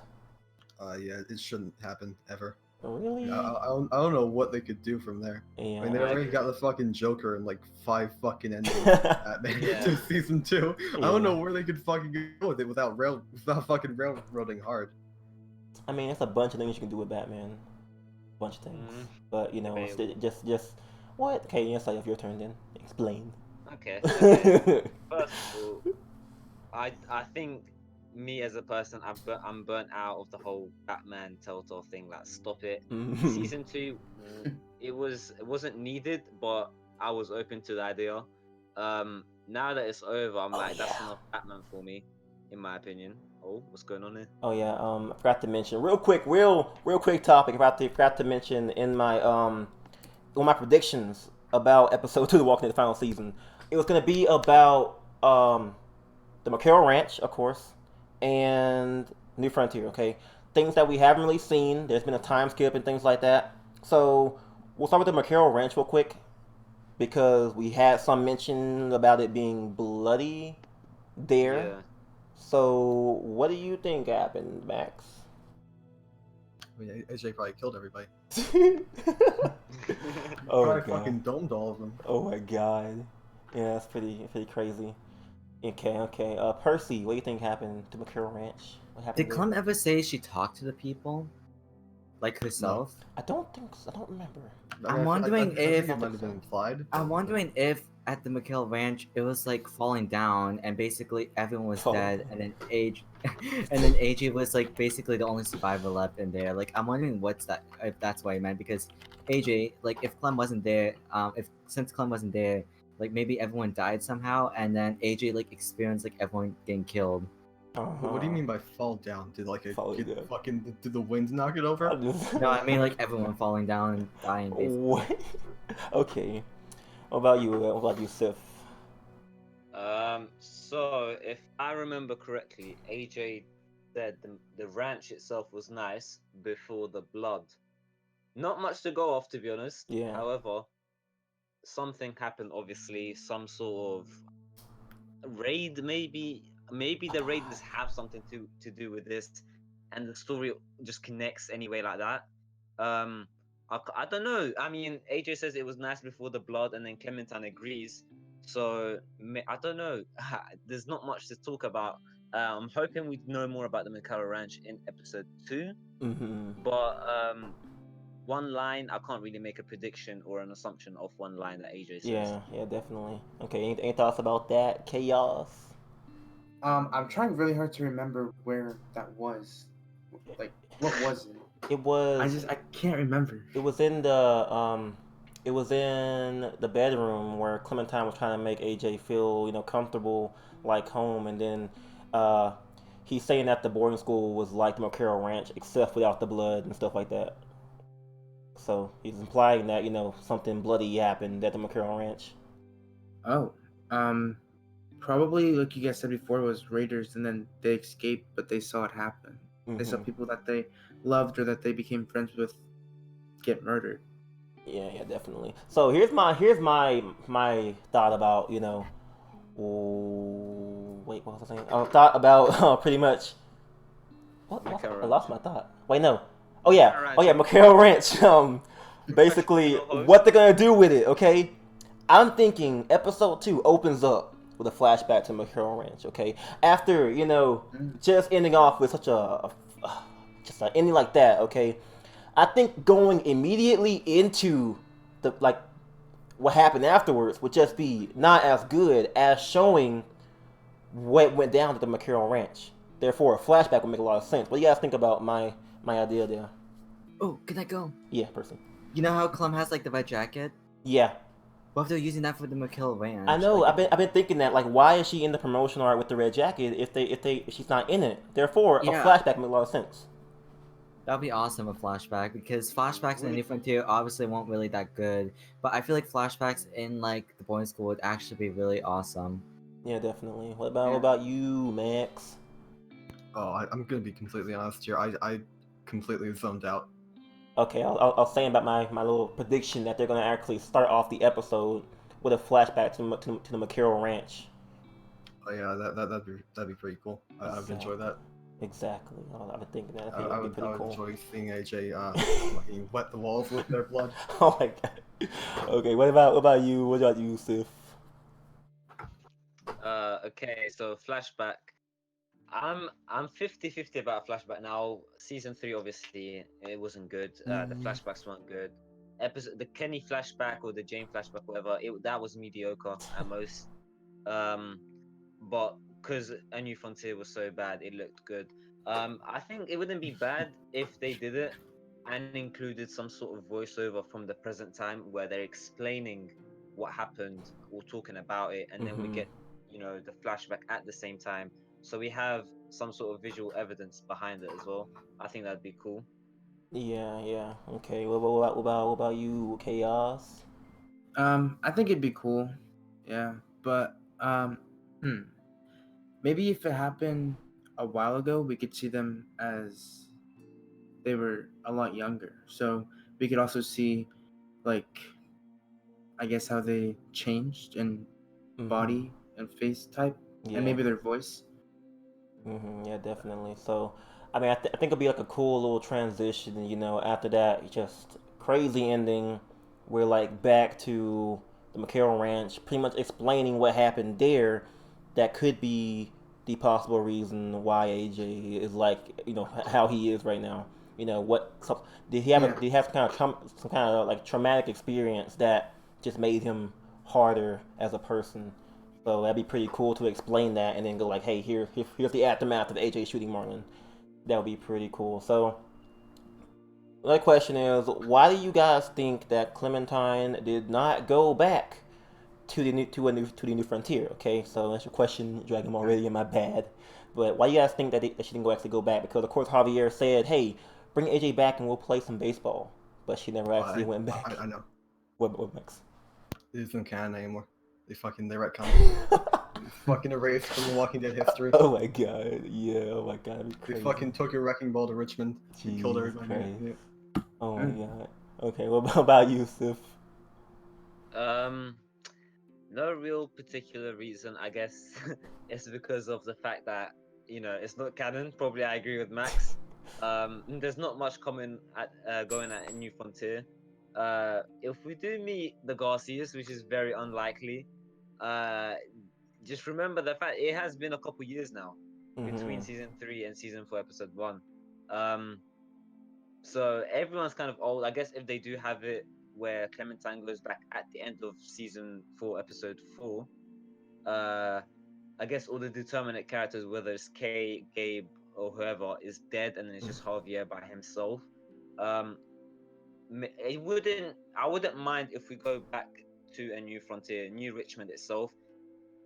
Yeah, it shouldn't happen ever. Really? Yeah, I don't know what they could do from there. Yeah. I mean, they I already agree. got the fucking Joker in like 5 fucking endings Batman Yeah. to season 2. I Yeah. don't know where they could fucking go with it without fucking railroading hard. I mean, it's a bunch of things you can do with Batman. A bunch of things. But, Debatable. just what? Okay, yes, I have your turn then. Explain. Okay. First of all, I think me as a person, I'm burnt out of the whole Batman Telltale thing. Like, stop it. Season 2, it wasn't needed, but I was open to the idea. Now that it's over, I'm like, that's enough Batman for me, in my opinion. Oh, what's going on here? Oh yeah, I forgot to mention real quick topic. I forgot to mention in my my predictions about episode 2 of The Walking Dead final season. It was gonna be about the McCarroll Ranch, of course, and New Frontier. Okay, things that we haven't really seen. There's been a time skip and things like that. So we'll start with the McCarroll Ranch real quick because we had some mention about it being bloody there. Yeah. So what do you think happened, Max? I mean, AJ probably killed everybody. Oh Probably god. fucking domed all of them. Oh my god. Yeah, that's pretty crazy. Okay. Percy, what do you think happened to McCarroll Ranch? What happened Did there? Clem ever say she talked to the people, like herself? I don't think so. I don't remember. I I'm mean, wondering I think if- it might have been implied. I'm wondering if at the McCarroll Ranch it was like falling down and basically everyone was dead, and then AJ was like basically the only survivor left in there. Like I'm wondering if that's what I meant, because AJ, like if Clem wasn't there, since Clem wasn't there, like maybe everyone died somehow, and then AJ like experienced like everyone getting killed. What do you mean by fall down? Did like Falling did the wind knock it over? No, I mean like everyone falling down and dying basically. What? Okay. What about you, Sif? So if I remember correctly, AJ said the ranch itself was nice before the blood. Not much to go off, to be honest. Yeah. However, something happened. Obviously, some sort of raid. Maybe the raiders have something to do with this, and the story just connects anyway like that. I don't know. I mean, AJ says it was nice before the blood, and then Clementine agrees. So I don't know. There's not much to talk about. I'm hoping we know more about the McCarroll Ranch in episode 2. Mm-hmm. But one line, I can't really make a prediction or an assumption of one line that AJ says. Yeah, definitely. Okay, any thoughts about that? Chaos. I'm trying really hard to remember where that was. Like, what was it? It was. I can't remember. It was in the bedroom where Clementine was trying to make AJ feel comfortable, like home, and then he's saying that the boarding school was like the McCarroll Ranch except without the blood and stuff like that. So he's implying that something bloody happened at the McCarroll Ranch. Oh, probably like you guys said before, was raiders, and then they escaped, but they saw it happen. They saw Mhm. people that they loved or that they became friends with get murdered. Yeah, definitely. So here's my thought about wait, what was I saying? Thought about pretty much. McCarroll I Ranch. lost my thought. Wait, no. Oh yeah, Ranch. McCarroll Ranch. Basically, Co-host. what they're gonna do with it? Okay, I'm thinking episode 2 opens up with a flashback to McCarroll Ranch. Okay, after just ending off with such just an ending like that. Okay, I think going immediately into the what happened afterwards would just be not as good as showing what went down at the McCarroll Ranch. Therefore, a flashback would make a lot of sense. What do you guys think about my idea there? Oh, can I go? Yeah, person. You know how Clem has like the red jacket? Yeah, What if they're using that for the McKill Ranch? I know. Like, I've been thinking that why is she in the promotion art with the red jacket if she's not in it? Therefore, Yeah. a flashback makes a lot of sense. that'd be awesome, a flashback, because flashbacks in the New Frontier obviously won't really that good. But I feel like flashbacks in like the boys' school would actually be really awesome. Yeah, definitely. What about you, Max? Oh, I'm gonna be completely honest here. I completely zoned out. Okay, I'll say about my little prediction that they're gonna actually start off the episode with a flashback to the McCarroll Ranch. Oh yeah, that'd be pretty cool. I would enjoy that. Exactly. I've been thinking that. I I, think I that'd be would pretty I would cool. enjoy seeing AJ fucking wet the walls with their blood. Oh my god. Okay, what about you? What about you, Sif? Okay, so flashback. I'm 50-50 about flashback now. Season 3 obviously it wasn't good. The flashbacks weren't good. The Kenny flashback or the Jane flashback, whatever, that was mediocre at most. But because A New Frontier was so bad, it looked good. I think it wouldn't be bad if they did it and included some sort of voiceover from the present time where they're explaining what happened or talking about it, and then we get the flashback at the same time, so we have some sort of visual evidence behind it as well. I think that'd be cool. Yeah. Okay. What about you, Chaos? I think it'd be cool. Yeah, but maybe if it happened a while ago, we could see them as they were a lot younger. So we could also see, like, I guess how they changed in body and face type, Yeah. and maybe their voice. Yeah, definitely. So, I mean, I think it'll be like a cool little transition. After that, just crazy ending. We're like back to the McCarroll Ranch, pretty much explaining what happened there. That could be the possible reason why AJ is like, how he is right now. Did he have Yeah. did he have some kind of like traumatic experience that just made him harder as a person? So that'd be pretty cool to explain that and then go like, hey, here's the aftermath of AJ shooting Marlon. That would be pretty cool. So my question is, why do you guys think that Clementine did not go back to the new frontier? Okay, so that's your question, Dragon Ball Radio. My bad, but why do you guys think that she didn't actually go back? Because of course Javier said, hey, bring AJ back and we'll play some baseball, but she never actually went back. I know. What Max? It isn't canon anymore. They retconned. Fucking erased from the Walking Dead history. Oh my god, yeah, oh my god, that'd be They crazy. fucking took a wrecking ball to Richmond and killed Jesus everybody. Christ. Yeah. Oh my god. Okay, what about you, Sif? No real particular reason, I guess. It's because of the fact that it's not canon. Probably I agree with Max. There's not much coming at going at a New Frontier. If we do meet the Garcias, which is very unlikely, just remember the fact it has been a couple years now between season 3 and season 4 episode 1. So everyone's kind of old. I guess if they do have it where Clementine goes back at the end of season 4 episode 4, I guess all the determinate characters, whether it's Kay, Gabe, or whoever, is dead, and then it's just Javier by himself. I wouldn't mind if we go back to a New Frontier, New Richmond itself,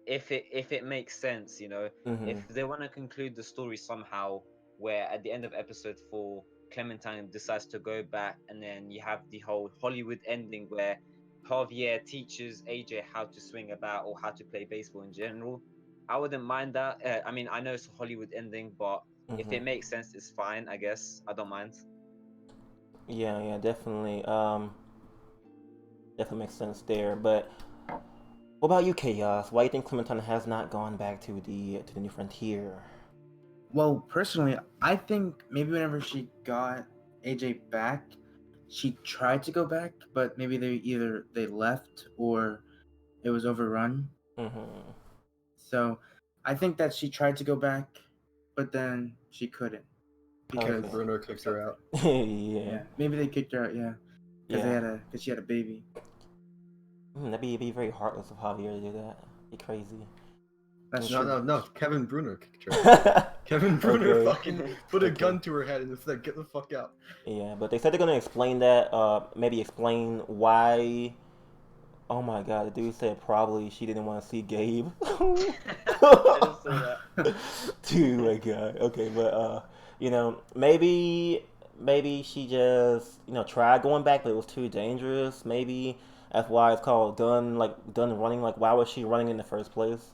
if it makes sense. If they want to conclude the story somehow, where at the end of episode 4, Clementine decides to go back, and then you have the whole Hollywood ending where Javier teaches AJ how to swing a bat or how to play baseball in general. I wouldn't mind that. I mean, I know it's a Hollywood ending, but if it makes sense, it's fine. I guess I don't mind. Yeah, definitely. Definitely makes sense there. But what about you, Chaos? Why do you think Clementine has not gone back to the New Frontier? Well, personally, I think maybe whenever she got AJ back, she tried to go back, but maybe they left or it was overrun. Mm-hmm. So I think that she tried to go back, but then she couldn't because Okay. Bruno kicked her out. Yeah. maybe they kicked her out. Yeah, because Yeah. she had a baby. That'd be very heartless of Javier to do that. Be crazy. That's No, true. no, Kevin Bruno kicked her out. Kevin Bruno Okay. fucking put a Okay. gun to her head and said, "Get the fuck out." Yeah, but they said they're gonna explain that. Maybe explain why. Oh my god, the dude said probably she didn't want to see Gabe. I just saw that. Dude, my god. Okay, but maybe she just tried going back, but it was too dangerous. Maybe that's why it's called done running. Like, why was she running in the first place?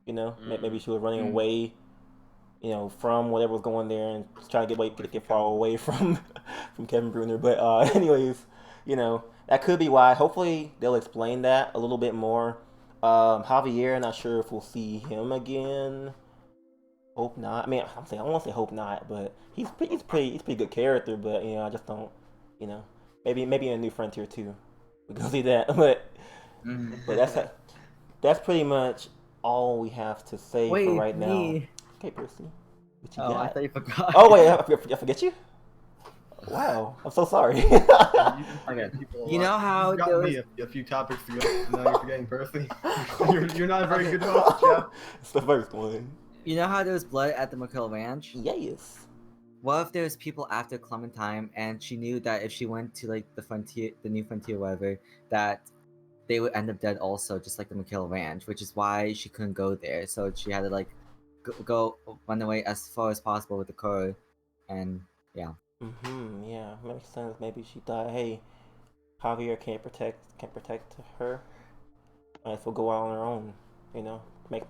Maybe she was running away, from whatever was going there and trying to get far away from Kevin Bruner. But anyways, that could be why. Hopefully they'll explain that a little bit more. Javier, not sure if we'll see him again. Hope not. I mean, I don't want to say hope not, but he's pretty good character. But I just don't, maybe in a New Frontier too. We go see that, but that's pretty much all we have to say for right now. Okay, Percy. What you got? I thought you forgot. Oh wait, I forget you. Wow, I'm so sorry. Okay. You know how you got there me a few topics to go. And now you're forgetting Percy. you're not a very good host, Jeff. It's the first one. You know how there was blood at the McCarroll Ranch? Yes. What if there was people after Clementine, and she knew that if she went to like the New Frontier, whatever, that they would end up dead also, just like the McCarroll Ranch, which is why she couldn't go there. So she had to like go run away as far as possible with the car, and yeah. Yeah, makes sense. Maybe she thought, hey, Javier can't protect her. Might as well go out on her own.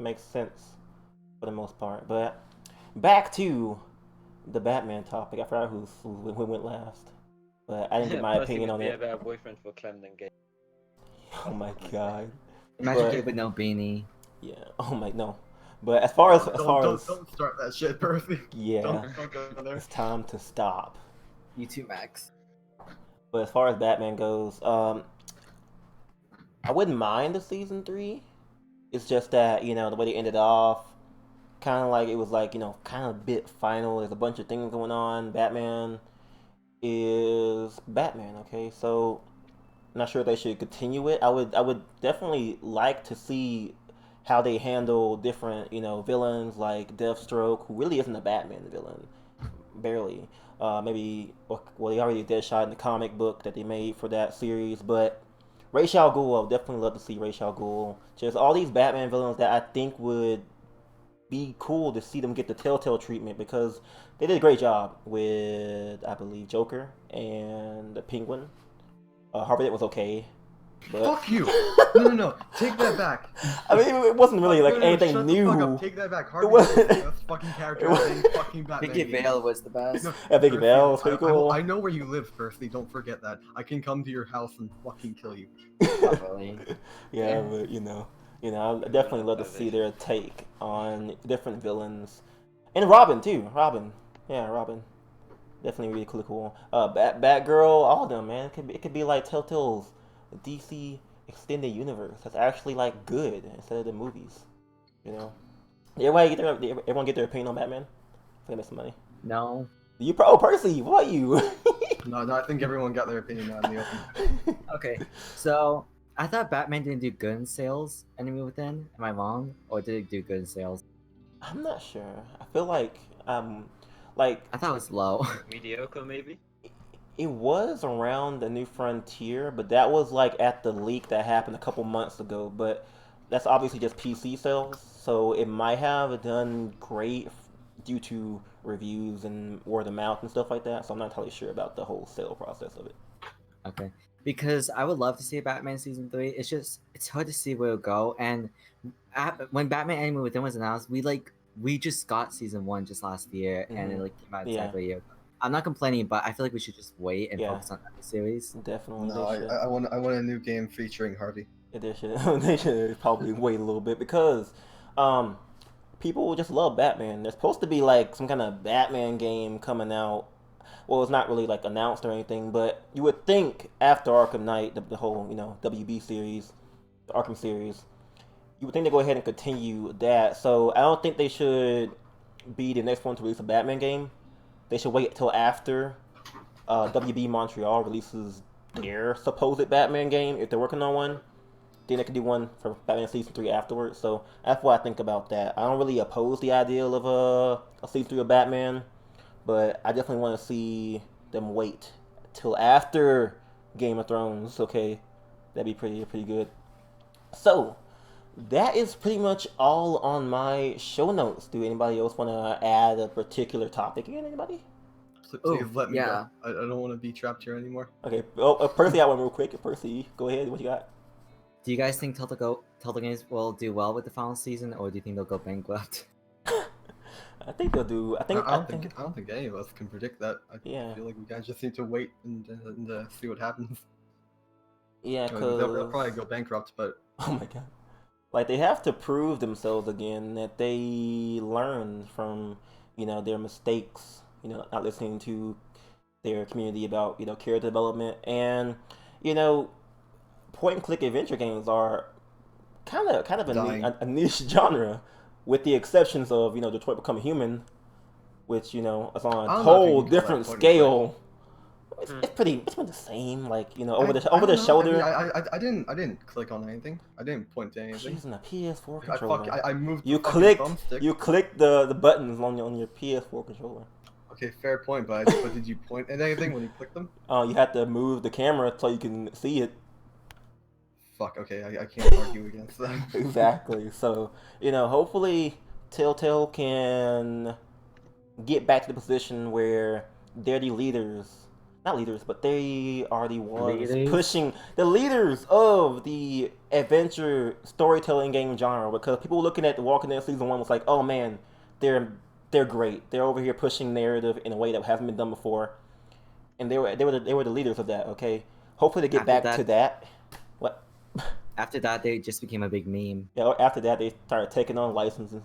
Makes sense for the most part. But back to the Batman topic. I forgot who went last, but I didn't get my opinion on Be a it. better boyfriend for Clem than Gabe. Oh my god. Imagine But- Gabe with no beanie. Yeah. Oh my no. But as far as Don't start that shit, Percy. yeah, Don't go there. it's time to stop. You too, Max. But as far as Batman goes, I wouldn't mind the season 3. It's just that the way they ended off, kind of like it was like kind of a bit final. There's a bunch of things going on. Batman is Batman. Okay, so I'm not sure if they should continue it. I would definitely like to see how they handle different villains like Deathstroke, who really isn't a Batman villain, barely. Maybe they already did Deadshot in the comic book that they made for that series, but Ra's al Ghul, I would definitely love to see Ra's al Ghul. Just all these Batman villains that I think would be cool to see them get the Telltale treatment, because they did a great job with, I believe, Joker and the Penguin. Harvey Dent was okay. But... Fuck you! No, take that back. I mean, it wasn't really like anything shut new. The fuck up. Take that back. Harvey wasn't- Dent was the best fucking character in fucking Batman. Vicky games. Vale was the best. Yeah, Vicky Percy, Vale was pretty cool. I know where you live, Percy. Don't forget that. I can come to your house and fucking kill you. Not really. Yeah, but I definitely love to see their take on different villains, and Robin too. Robin, definitely really cool. Batgirl, all of them, man. It could be like Telltale's DC extended universe. That's actually like good instead of the movies. Everyone get their opinion on Batman. So they make some money. No. Percy, what you? No, I think everyone got their opinion out in the open. Okay, so I thought Batman didn't do good in sales. Enemy Within. Am I wrong? Or did it do good in sales? I'm not sure. I feel like I thought it was low. Mediocre, maybe. it was around the New Frontier, but that was like at the leak that happened a couple months ago. But that's obviously just PC sales, so it might have done great due to reviews and word of mouth and stuff like that. So I'm not entirely sure about the whole sale process of it. Okay. Because I would love to see Batman season 3. It's hard to see where it'll go. And when Batman Animated Within was announced, we just got season 1 just last year, and it came out Yeah. exactly a year ago. I'm not complaining, but I feel like we should just wait and Yeah. focus on the series. Definitely, No, they should. I want a new game featuring Harvey. They should. They should probably wait a little bit because people just love Batman. There's supposed to be like some kind of Batman game coming out. Well, it's not really like announced or anything, but you would think after Arkham Knight, the whole WB series, the Arkham series, you would think they go ahead and continue that. So I don't think they should be the next one to release a Batman game. They should wait till after WB Montreal releases their supposed Batman game if they're working on one. Then they could do one for Batman Season 3 afterwards. So that's what I think about that. I don't really oppose the idea of a Season 3 of Batman, but I definitely want to see them wait till after Game of Thrones, okay? That'd be pretty good. So, that is pretty much all on my show notes. Do anybody else want to add a particular topic again? Anybody? Please let me yeah. go. I don't want to be trapped here anymore. Okay. Oh, Percy, I went real quick. Percy, go ahead. What you got? Do you guys think Telltale Games will do well with the final season, or do you think they'll go bankrupt? I think they'll do. I don't think any of us can predict that. I Yeah. feel like we guys just need to wait and see what happens. Yeah, They'll probably go bankrupt, but oh my god, like they have to prove themselves again that they learned from their mistakes. Not listening to their community about character development, and point and click adventure games are kind of a niche genre, with the exceptions of Detroit Become Human, which is on a whole different scale. It's been the same, like over the shoulder. I didn't click on anything. I didn't point to anything. Using a PS4 controller. I moved. You clicked the buttons on your PS4 controller. Okay, fair point, but did you point at anything when you clicked them? You had to move the camera so you can see it. Fuck. Okay, I can't argue against that. Exactly. So hopefully Telltale can get back to the position where they're the leaders. Not leaders, but they are the ones pushing the leaders of the adventure storytelling game genre. Because people looking at The Walking Dead season 1 was like, oh man, they're great. They're over here pushing narrative in a way that hasn't been done before, and they were the leaders of that. Okay, hopefully they get back to that. What? After that, they just became a big meme. Yeah. After that, they started taking on licenses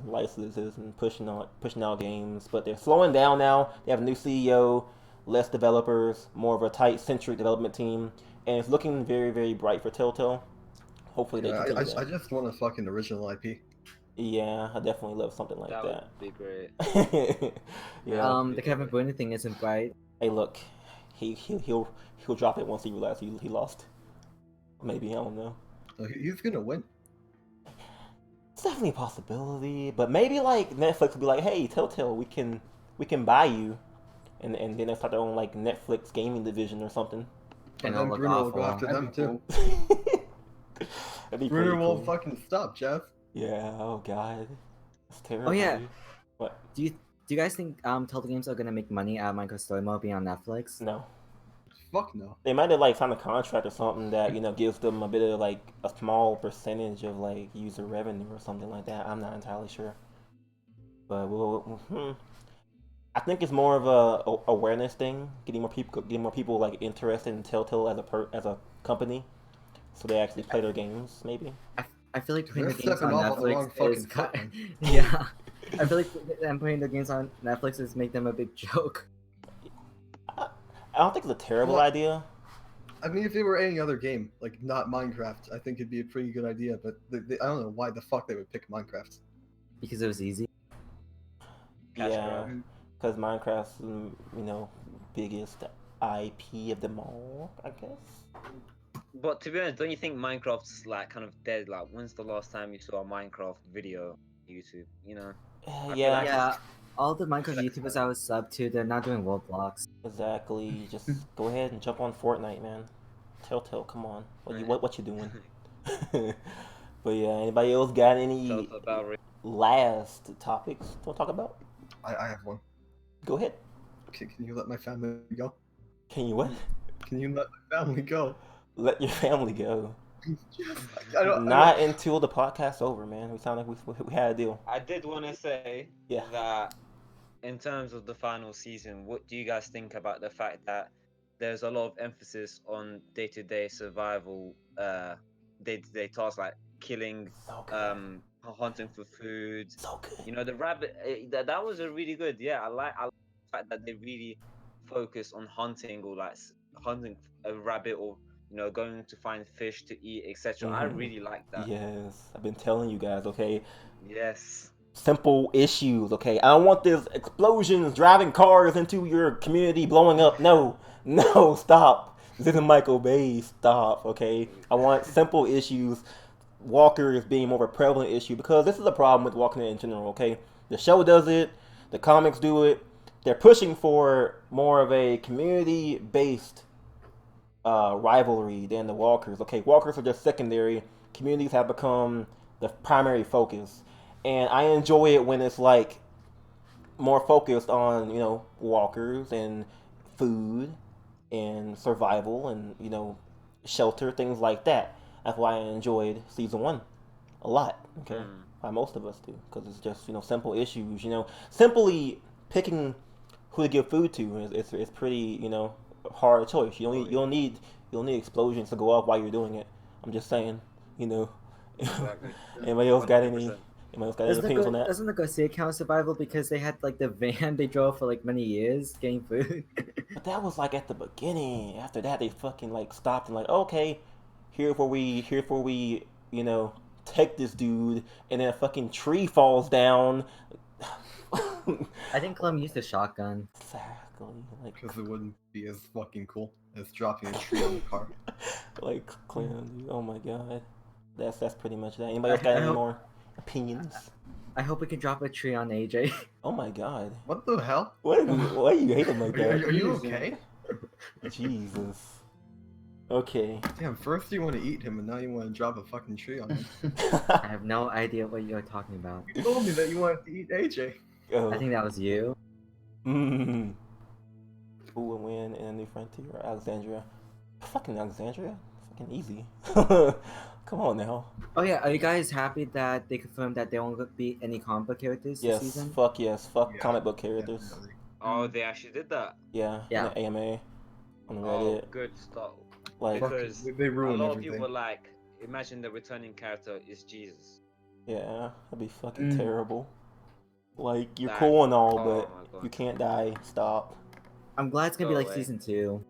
and pushing out games. But they're slowing down now. They have a new CEO. Less developers, more of a tight-centric development team, and it's looking very, very bright for Telltale. Hopefully they continue that. I just want a fucking original IP. Yeah, I definitely love something like that. That would be great. Yeah. The Kevin Boone thing isn't bright. Hey, look, he'll drop it once he realizes he lost. Maybe, I don't know. He's gonna win. It's definitely a possibility, but maybe like Netflix will be like, hey, Telltale, we can buy you. And then they start their own like Netflix gaming division or something. And then Bruno will go after them too. Bruno won't fucking stop, Jeff. Yeah. Oh god, that's terrible. Oh yeah. What? Do you guys think Telltale Games are gonna make money out of Minecraft Story Mode being on Netflix? No. Fuck no. They might have like signed a contract or something that gives them a bit of like a small percentage of like user revenue or something like that. I'm not entirely sure. But I think it's more of a awareness thing, getting more people like interested in Telltale as a company, so they actually play their games. Maybe. I feel like putting the They're games on stepping off on the Netflix wrong is fucking yeah. I feel like them putting the games on Netflix is make them a big joke. I don't think it's a terrible idea. I mean, if it were any other game, like not Minecraft, I think it'd be a pretty good idea. But I don't know why the fuck they would pick Minecraft. Because it was easy. Yeah. Because Minecraft's, biggest IP of them all, I guess. But to be honest, don't you think Minecraft's like kind of dead? Like, when's the last time you saw a Minecraft video on YouTube? Yeah. Yeah. All the Minecraft YouTubers I was sub to, they're not doing Roblox. Exactly. Just go ahead and jump on Fortnite, man. Telltale, come on. What you doing? But yeah, anybody else got any last topics to talk about? I have one. Go ahead. Can you let my family go? Can you what? Can you let my family go? Let your family go. Yes. I don't. Not until the podcast's over, man. We sound like we had a deal. I did want to say Yeah. that in terms of the final season, what do you guys think about the fact that there's a lot of emphasis on day-to-day survival, day-to-day tasks like killing, So good. hunting for food. So good. You know, the rabbit. That was a really good. Yeah, I like the fact that they really focus on hunting or like hunting a rabbit or going to find fish to eat, etc. I really like that. Yes, I've been telling you guys. Okay. Yes. Simple issues, okay? I don't want this explosions, driving cars into your community, blowing up. No, stop. This isn't Michael Bay. Stop, okay? I want simple issues. Walkers being more of a prevalent issue because this is a problem with Walking in general, okay? The show does it, the comics do it. They're pushing for more of a community-based rivalry than the Walkers, okay? Walkers are just secondary. Communities have become the primary focus. And I enjoy it when it's like more focused on, walkers and food and survival and, shelter, things like that. That's why I enjoyed season 1 a lot, okay? Why most of us do, because it's just, simple issues, Simply picking who to give food to is pretty, hard choice. You don't need explosions to go off while you're doing it. I'm just saying, Exactly. Anybody else got 100%. any opinions on that? Doesn't the Garcia count survival because they had like the van they drove for like many years getting food? But that was like at the beginning. After that, they fucking like stopped and like, okay, here's where we, take this dude, and then a fucking tree falls down. I think Clem used a shotgun. Exactly. Like, Because it wouldn't be as fucking cool as dropping a tree on the car. like Clem, dude. Oh my god. That's pretty much that. Anybody else got any more opinions? I hope we can drop a tree on AJ. Oh my god. What the hell? Why do you hate him like that? Are you okay? Jesus. Okay. Damn, first you want to eat him and now you want to drop a fucking tree on him. I have no idea what you're talking about. You told me that you wanted to eat AJ. Oh. I think that was you. Who will win in a new frontier or Alexandria? Fucking Alexandria? Fucking easy. Come on now. Oh yeah, are you guys happy that they confirmed that there won't be any comic book characters this Yes. season? Fuck yes. Fuck Yeah, comic book characters. Definitely. Oh, they actually did that. Yeah. Yeah. In the AMA. On Oh, Reddit. good stuff. Like, Fuck, Because they a ruined lot of everything. people were like, imagine the returning character is Jesus. yeah, that'd be fucking terrible. Like, you're That- cool and all, oh but my God. you can't die. Stop. I'm glad it's gonna be Go like away. season 2.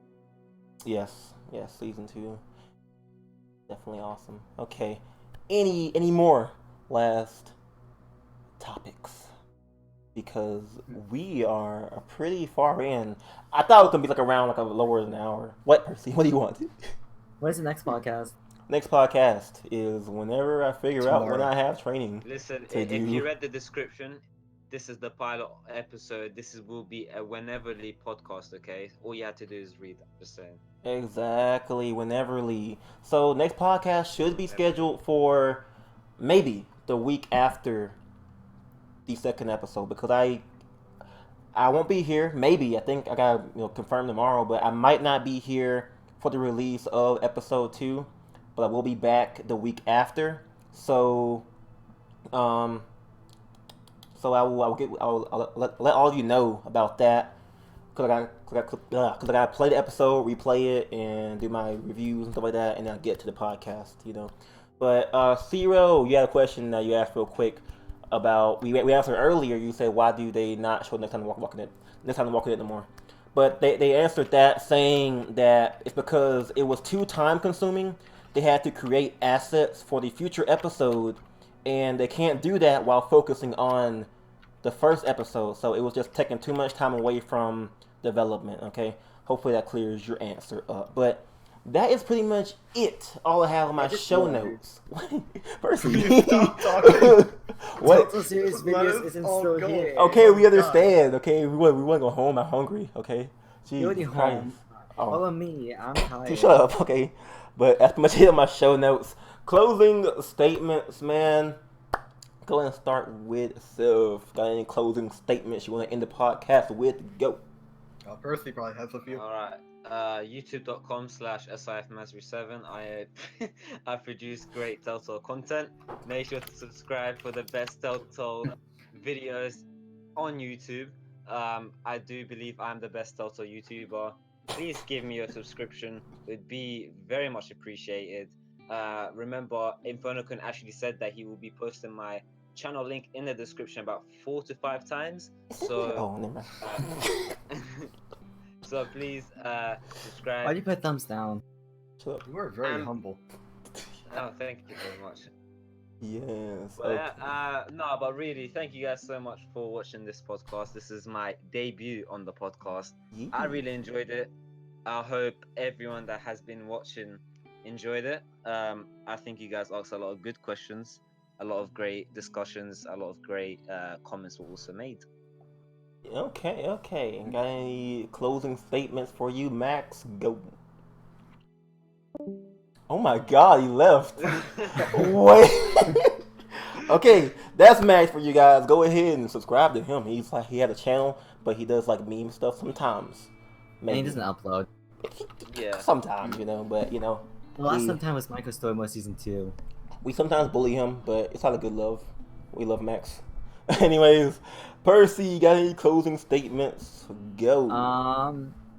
Yes, season 2. Definitely awesome. Okay. Any more last topics? Because we are pretty far in. I thought it was gonna be like around like a lower than an hour. What, Percy? What do you want? When's the next podcast? Next podcast is whenever I figure out when Tomorrow. I have training. Listen, To if do- you read the description, this is the pilot episode. Will be a wheneverly podcast, okay? All you have to do is read. Just saying. Exactly, wheneverly. So next podcast should be scheduled for maybe the week after the second episode because I won't be here. Maybe I think I gotta confirm tomorrow, but I might not be here for the release of episode 2, but I will be back the week after. So I'll let all of you know about that. Cause I gotta play the episode, replay it, and do my reviews and stuff like that, and then I'll get to the podcast, But Zero, you had a question that you asked real quick about we answered earlier. You said why do they not show next time walking it no more? But they answered that saying that it's because it was too time consuming. They had to create assets for the future episode, and they can't do that while focusing on the first episode. So it was just taking too much time away from development. Okay, hopefully that clears your answer up. But that is pretty much it. All I have on my show notes. Percy, Stop talking. what? Total Series Let Videos us isn't all still go. here. Okay, we understand. Okay, we want to go home. I'm hungry. Okay, You're already Jesus home. Christ. Follow me. I'm tired. Shut up. Okay, but that's pretty much it on my show notes. Closing statements, man. go and start with Sylph. Got any closing statements you want to end the podcast with? Go. Percy probably has a few. All right. YouTube.com/SIFMastery7. I produce great Telltale content. Make sure to subscribe for the best Telltale videos on YouTube. I do believe I'm the best Telltale YouTuber. Please give me a subscription. It would be very much appreciated. Remember, InfernoKun actually said that he will be posting my channel link in the description about 4 to 5 times. So, Oh, never mind. so please subscribe. Why'd you put thumbs down? Shut up. You are very humble. Oh, thank you very much. Yes. But, no, but really, thank you guys so much for watching this podcast. This is my debut on the podcast. Yeah. I really enjoyed it. I hope everyone that has been watching enjoyed it. I think you guys asked a lot of good questions, a lot of great discussions, a lot of great comments were also made. Okay. Got any closing statements for you, Max? Go. Oh my God, he left. Wait. Okay, that's Max for you guys. Go ahead and subscribe to him. He has a channel, but he does like meme stuff sometimes. And he doesn't upload. Yeah. Sometimes, but The last time was Michael Story Mode Season 2. we sometimes bully him, but it's out of good love. We love Max. Anyways, Percy, you got any closing statements? Go.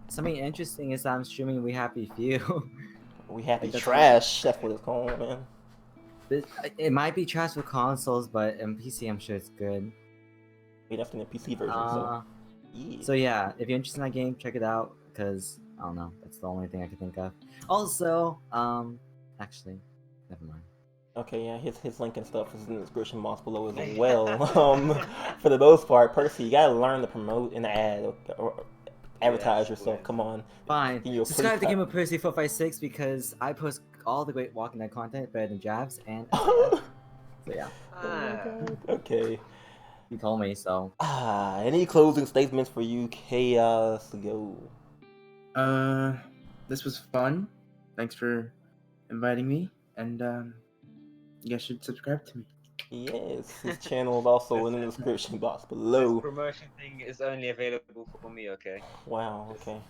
Something interesting is that I'm streaming We Happy Few. We happy Like, that's trash. That's what it's called, man. It might be trash for consoles, but in PC I'm sure it's good. Wait, that's in the PC version, so yeah. So yeah, if you're interested in that game, check it out, because I don't know, that's the only thing I can think of. Also, actually, never mind. Okay, yeah, his link and stuff is in the description box below as well. For the most part, Percy, you gotta learn to promote and add or advertise yourself. please. Come on. Fine. You're Subscribe to pretty Game of Percy 456 because I post all the great Walking Dead content better than Jabs and so yeah. Okay. You told me so. Any closing statements for you, Chaos? Go. This was fun. Thanks for inviting me, and you guys should subscribe to me. Yes, his channel is also in the description box This below. promotion thing is only available for me, okay? Wow, okay.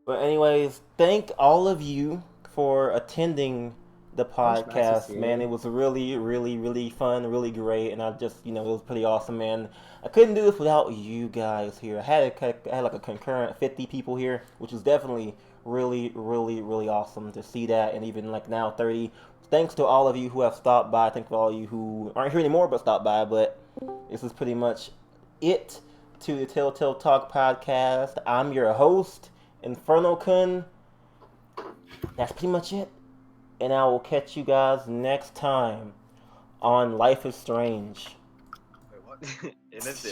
But anyways, thank all of you for attending the podcast, man. It was really, really, really fun, really great, and I just, it was pretty awesome, man. I couldn't do this without you guys here. I had like a concurrent 50 people here, which is definitely really, really, really awesome to see that, and even like now 30. Thanks to all of you who have stopped by. Thank you to all of you who aren't here anymore but stopped by. But this is pretty much it to the Telltale Talk podcast. I'm your host, InfernoKun. That's pretty much it. And I will catch you guys next time on Life is Strange. Wait, what? It is it.